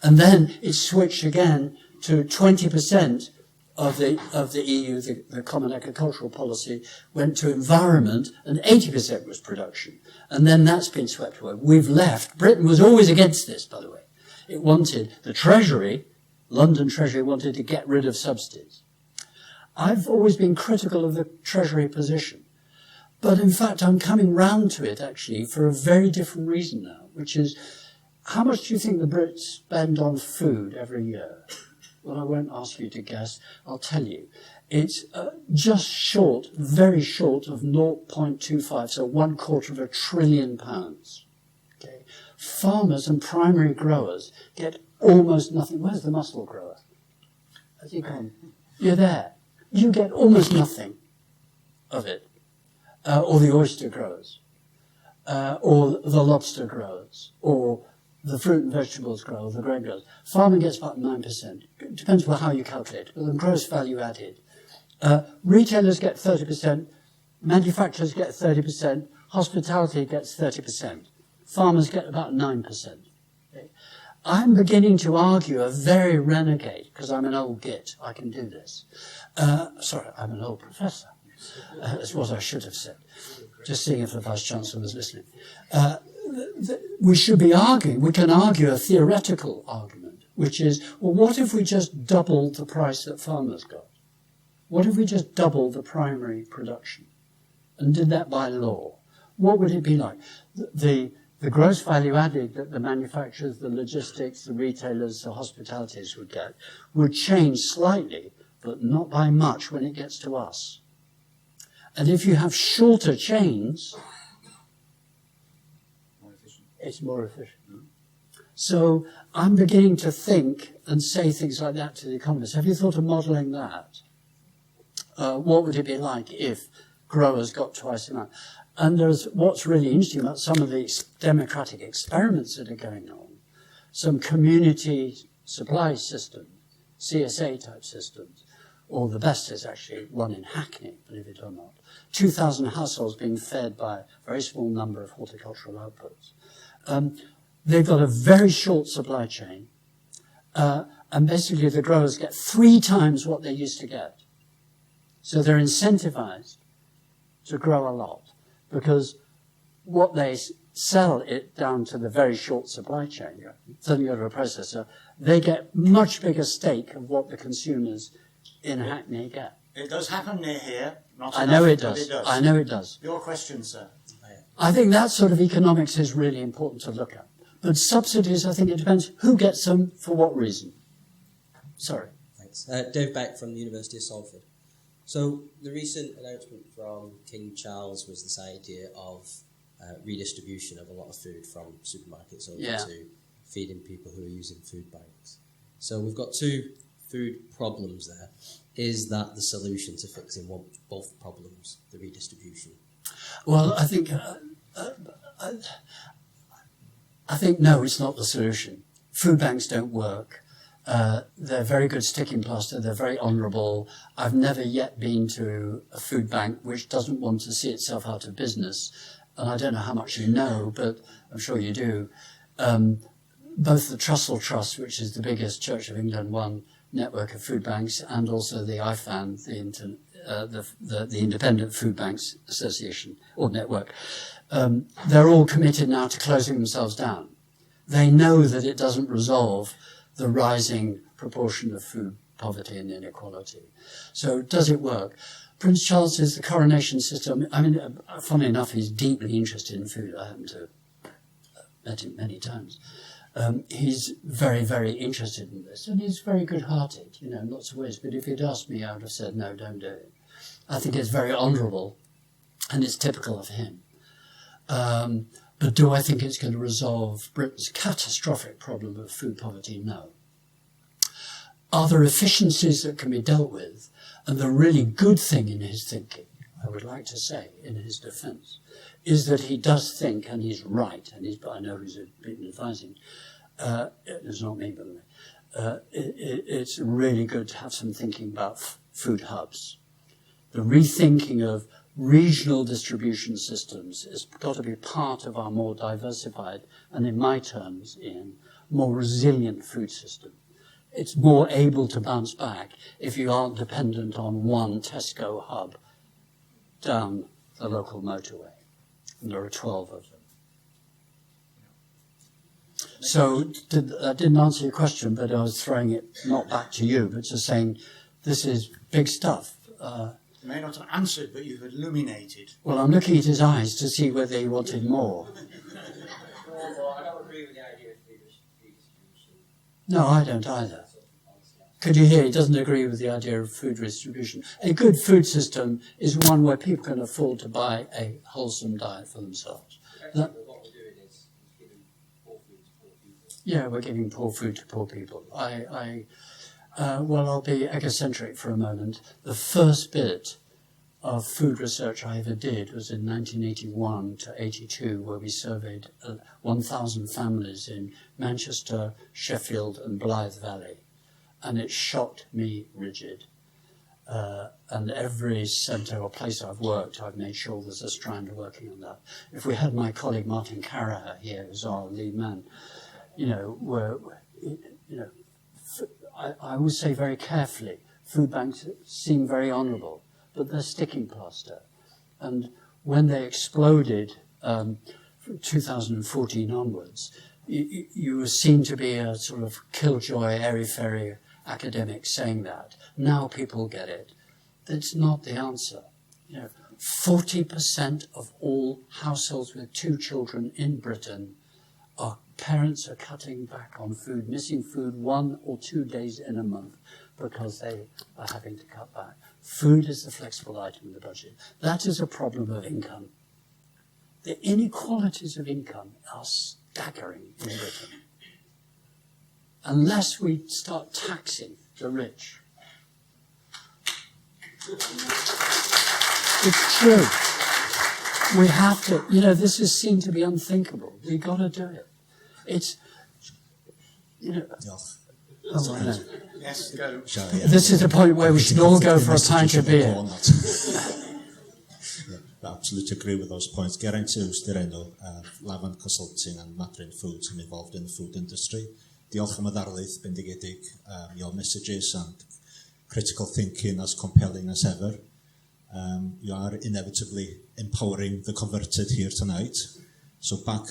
And then it switched again to 20% of the EU, the Common Agricultural Policy, went to environment, and 80% was production. And then that's been swept away. We've left. Britain was always against this, by the way. It wanted, the Treasury, London Treasury, wanted to get rid of subsidies. I've always been critical of the Treasury position. But in fact, I'm coming round to it, actually, for a very different reason now, which is, how much do you think the Brits spend on food every year? Well, I won't ask you to guess. I'll tell you. It's just short, very short of 0.25, so £250 billion. Okay. Farmers and primary growers get almost nothing. Where's the mussel grower? Has he gone? You're there. You get almost nothing of it. Or the oyster growers, or the lobster growers, or the fruit and vegetables growers, the grain growers. Farming gets about 9%. It depends on how you calculate it, but the gross value added. Retailers get 30%, manufacturers get 30%, hospitality gets 30%. Farmers get about 9%. Okay? I'm beginning to argue a very renegade, because I'm an old git, I can do this. Sorry, I'm an old professor. That's what I should have said. Just seeing if the Vice-Chancellor was listening. We should be arguing, we can argue a theoretical argument, which is, well, what if we just doubled the price that farmers got? What if we just doubled the primary production and did that by law? What would it be like? The gross value added that the manufacturers, the logistics, the retailers, the hospitalities would get would change slightly, but not by much when it gets to us. And if you have shorter chains, it's more efficient. So I'm beginning to think and say things like that to the economists. Have you thought of modelling that? What would it be like if growers got twice the amount? And there's what's really interesting about some of the democratic experiments that are going on, some community supply systems, CSA type systems, or the best is actually one in Hackney, believe it or not. 2,000 households being fed by a very small number of horticultural outputs. They've got a very short supply chain, and basically the growers get 3 times what they used to get. So they're incentivized to grow a lot, because what they sell it down to the very short supply chain, sending it to a processor, they get much bigger stake of what the consumers in Hackney get. It does happen near here. Not I enough, know it but does. I know it does. Your question, sir. I think that sort of economics is really important to look at. But subsidies, I think it depends who gets them for what reason. Sorry. Thanks. Dave Beck from the University of Salford. So the recent announcement from King Charles was this idea of redistribution of a lot of food from supermarkets over to feeding people who are using food banks. So we've got 2 food problems there. Is that the solution to fixing both problems, the redistribution? Well, I think no, it's not the solution. Food banks don't work. They're very good sticking plaster. They're very honourable. I've never yet been to a food bank which doesn't want to see itself out of business. And I don't know how much you know, but I'm sure you do. Both the Trussell Trust, which is the biggest Church of England one network of food banks, and also the IFAN, the Independent Food Banks Association or network, they're all committed now to closing themselves down. They know that it doesn't resolve the rising proportion of food poverty and inequality. So does it work? Prince Charles is the coronation system. I mean, funny enough, he's deeply interested in food. I happen to have met him many times. He's very, very interested in this, and he's very good-hearted, in lots of ways. But if he'd asked me, I would have said, no, don't do it. I think it's very honourable, and it's typical of him. But do I think it's going to resolve Britain's catastrophic problem of food poverty? No. Are there efficiencies that can be dealt with? And the really good thing in his thinking, I would like to say, in his defence, is that he does think, and he's right, and I know he's been advising, it's not me, by the way, it's really good to have some thinking about food hubs. The rethinking of regional distribution systems has got to be part of our more diversified, and in my terms, Ian, more resilient food system. It's more able to bounce back if you aren't dependent on one Tesco hub down the local motorway. And there are 12 of them. So I didn't answer your question, but I was throwing it not back to you, but just saying this is big stuff. You may not have answered, but you've illuminated. Well, I'm looking at his eyes to see whether he wanted more. Well, I don't agree with the idea of redistribution. No, I don't either. Could you hear? He doesn't agree with the idea of food distribution. A good food system is one where people can afford to buy a wholesome diet for themselves. What we're doing is giving poor food to poor people. Yeah, we're giving poor food to poor people. Well, I'll be egocentric for a moment. The first bit of food research I ever did was in 1981 to 82, where we surveyed 1,000 families in Manchester, Sheffield and Blythe Valley. And it shocked me rigid. And every centre or place I've worked, I've made sure there's a strand working on that. If we had my colleague Martin Carraher here, who's our lead man, I would say very carefully, food banks seem very honourable, but they're sticking plaster. And when they exploded from 2014 onwards, you were seen to be a sort of killjoy, airy-fairy academic saying that. Now people get it. That's not the answer. 40% of all households with 2 children in Britain parents are cutting back on food, missing food 1 or 2 days in a month because they are having to cut back. Food is the flexible item in the budget. That is a problem of income. The inequalities of income are staggering in Britain. Unless we start taxing the rich. It's true. We have to, this is seen to be unthinkable. We've got to do it. It's, Oh, I know. Yes, go. This is the point where we should all go for a pint of beer. I absolutely agree with those points. Geraint Hughes, Direnno, Lafan Consulting and Matrin Foods, I'm involved in the food industry. Diolch am y ddarlith bendigedig, your messages and critical thinking as compelling as ever. You are inevitably empowering the converted here tonight. So back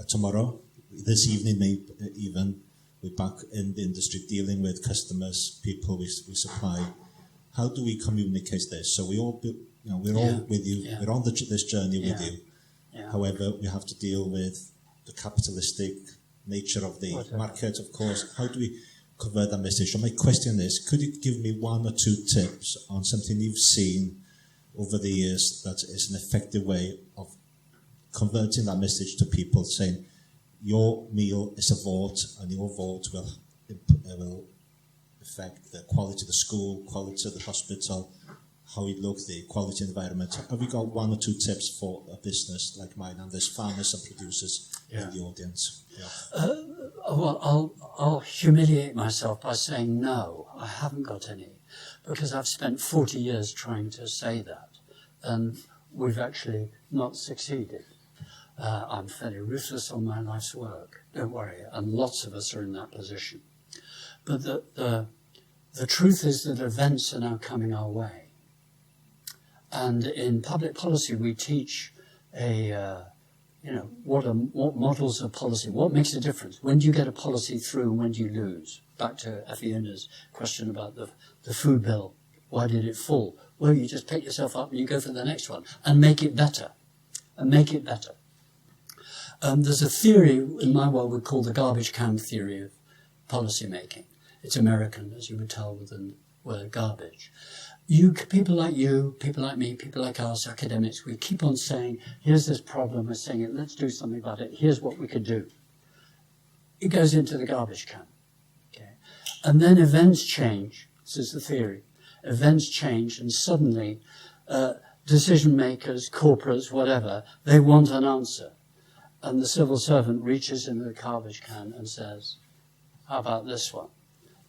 tomorrow, this evening maybe even, we're back in the industry dealing with customers, people we supply. How do we communicate this? So we all, we're all with you. Yeah. We're on this journey with you. Yeah. However, we have to deal with the capitalistic nature of the market, of course. How do we convert that message? So my question is, could you give me 1 or 2 tips on something you've seen over the years that is an effective way of converting that message to people, saying your meal is a vote and your vote will affect the quality of the school, quality of the hospital, how it looks, the quality environment. Have you got 1 or 2 tips for a business like mine, and there's farmers and producers in the audience? Yeah. Well, I'll humiliate myself by saying no, I haven't got any, because I've spent 40 years trying to say that, and we've actually not succeeded. I'm fairly ruthless on my life's work, don't worry, and lots of us are in that position. But the truth is that events are now coming our way. And in public policy, we teach what models of policy, what makes a difference? When do you get a policy through and when do you lose? Back to Afiona's question about the food bill. Why did it fall? Well, you just pick yourself up and you go for the next one and make it better. There's a theory in my world we call the garbage can theory of policy making. It's American, as you would tell with the word garbage. People like you, people like me, people like us, academics, we keep on saying, here's this problem, we're saying it, let's do something about it, here's what we could do. It goes into the garbage can. Okay? And then events change, this is the theory, events change and suddenly decision makers, corporates, whatever, they want an answer. And the civil servant reaches into the garbage can and says, how about this one?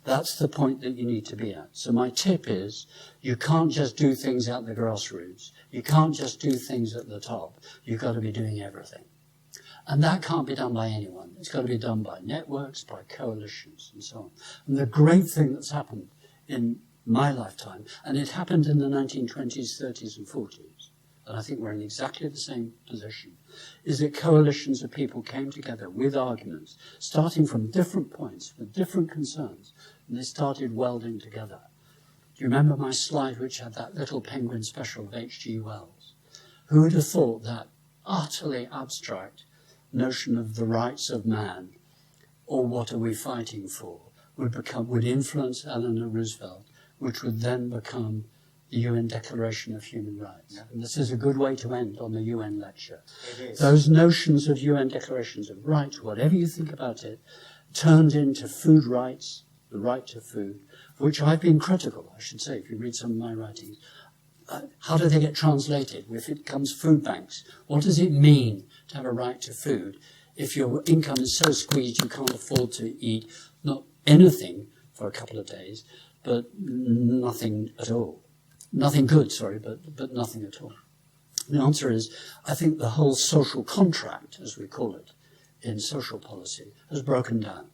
That's the point that you need to be at. So my tip is, you can't just do things at the grassroots. You can't just do things at the top. You've got to be doing everything. And that can't be done by anyone. It's got to be done by networks, by coalitions, and so on. And the great thing that's happened in my lifetime, and it happened in the 1920s, 30s, and 40s, and I think we're in exactly the same position, is that coalitions of people came together with arguments, starting from different points, with different concerns, and they started welding together. Do you remember my slide which had that little penguin special of H.G. Wells? Who would have thought that utterly abstract notion of the rights of man, or what are we fighting for, would influence Eleanor Roosevelt, which would then become the UN Declaration of Human Rights. And this is a good way to end on the UN lecture. Those notions of UN declarations of rights, whatever you think about it, turned into food rights, the right to food, which I've been critical, I should say, if you read some of my writings. How do they get translated? If it becomes food banks, what does it mean to have a right to food if your income is so squeezed you can't afford to eat not anything for a couple of days, but nothing at all? Nothing good, sorry, but nothing at all. The answer is, I think the whole social contract, as we call it, in social policy, has broken down.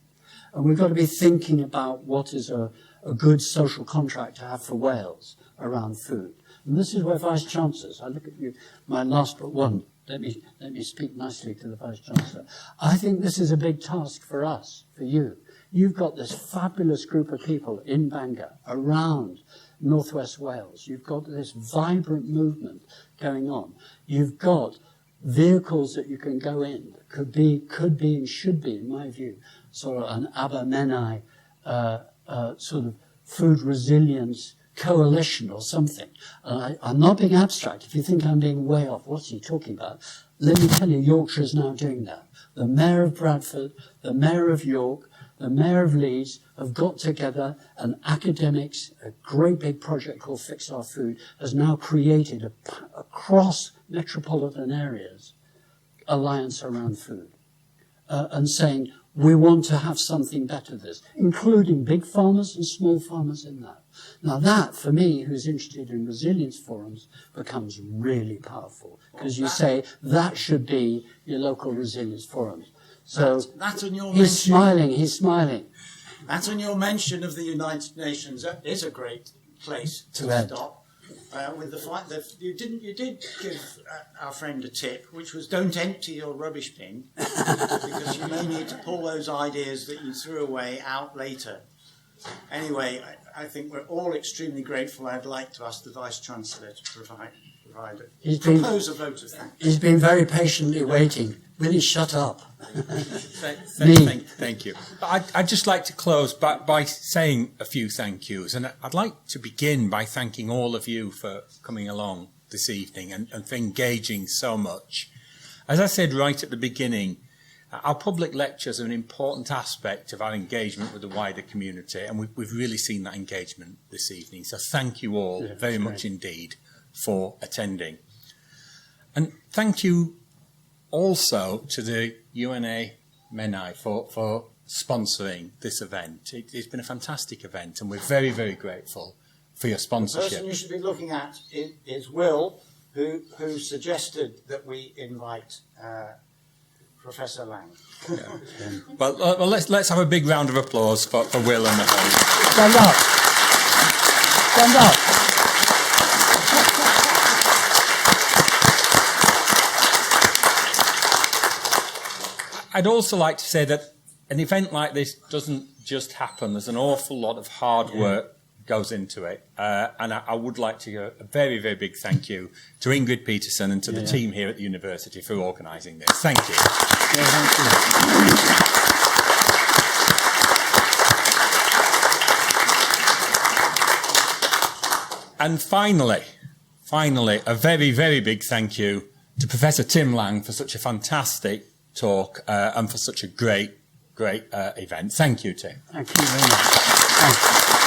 And we've got to be thinking about what is a good social contract to have for Wales around food. And this is where Vice-Chancellors, I look at you, my last but one, let me speak nicely to the Vice-Chancellor. I think this is a big task for us, for you. You've got this fabulous group of people in Bangor, around Northwest Wales. You've got this vibrant movement going on. You've got vehicles that you can go in that could be and should be, in my view, sort of an Abermenai sort of food resilience coalition or something. I'm not being abstract. If you think I'm being way off, what's he talking about? Let me tell you, Yorkshire is now doing that. The Mayor of Bradford, the Mayor of York, the Mayor of Leeds have got together, and academics, a great big project called Fix Our Food, has now created across metropolitan areas alliance around food, and saying we want to have something better than this, including big farmers and small farmers in that. Now that, for me, who's interested in resilience forums, becomes really powerful, because you say that should be your local resilience forums. So that's on your he's smiling. That's on your mention of the United Nations. That is a great place to stop. With the fact that you did give our friend a tip, which was don't empty your rubbish bin, because you may need to pull those ideas that you threw away out later. Anyway, I think we're all extremely grateful. I'd like to ask the Vice-Chancellor to propose a vote of thanks. He's been very patiently waiting. Will he shut up? Thank you. I'd just like to close by saying a few thank yous. And I'd like to begin by thanking all of you for coming along this evening and for engaging so much. As I said right at the beginning, our public lectures are an important aspect of our engagement with the wider community, and we've really seen that engagement this evening. So thank you all very much indeed for attending. And thank you also to the UNA MENAI for sponsoring this event. It's been a fantastic event, and we're very, very grateful for your sponsorship. The person you should be looking at is Will, who suggested that we invite Professor Lang. Yeah. Well, let's have a big round of applause for Will and the whole. Stand up. Stand up. I'd also like to say that an event like this doesn't just happen. There's an awful lot of hard work goes into it. And I would like to give a very, very big thank you to Ingrid Peterson and to the team here at the university for organising this. Thank you. Thank you. And finally, a very, very big thank you to Professor Tim Lang for such a fantastic talk and for such a great event. Thank you, Tim. Thank you very much. Thank you.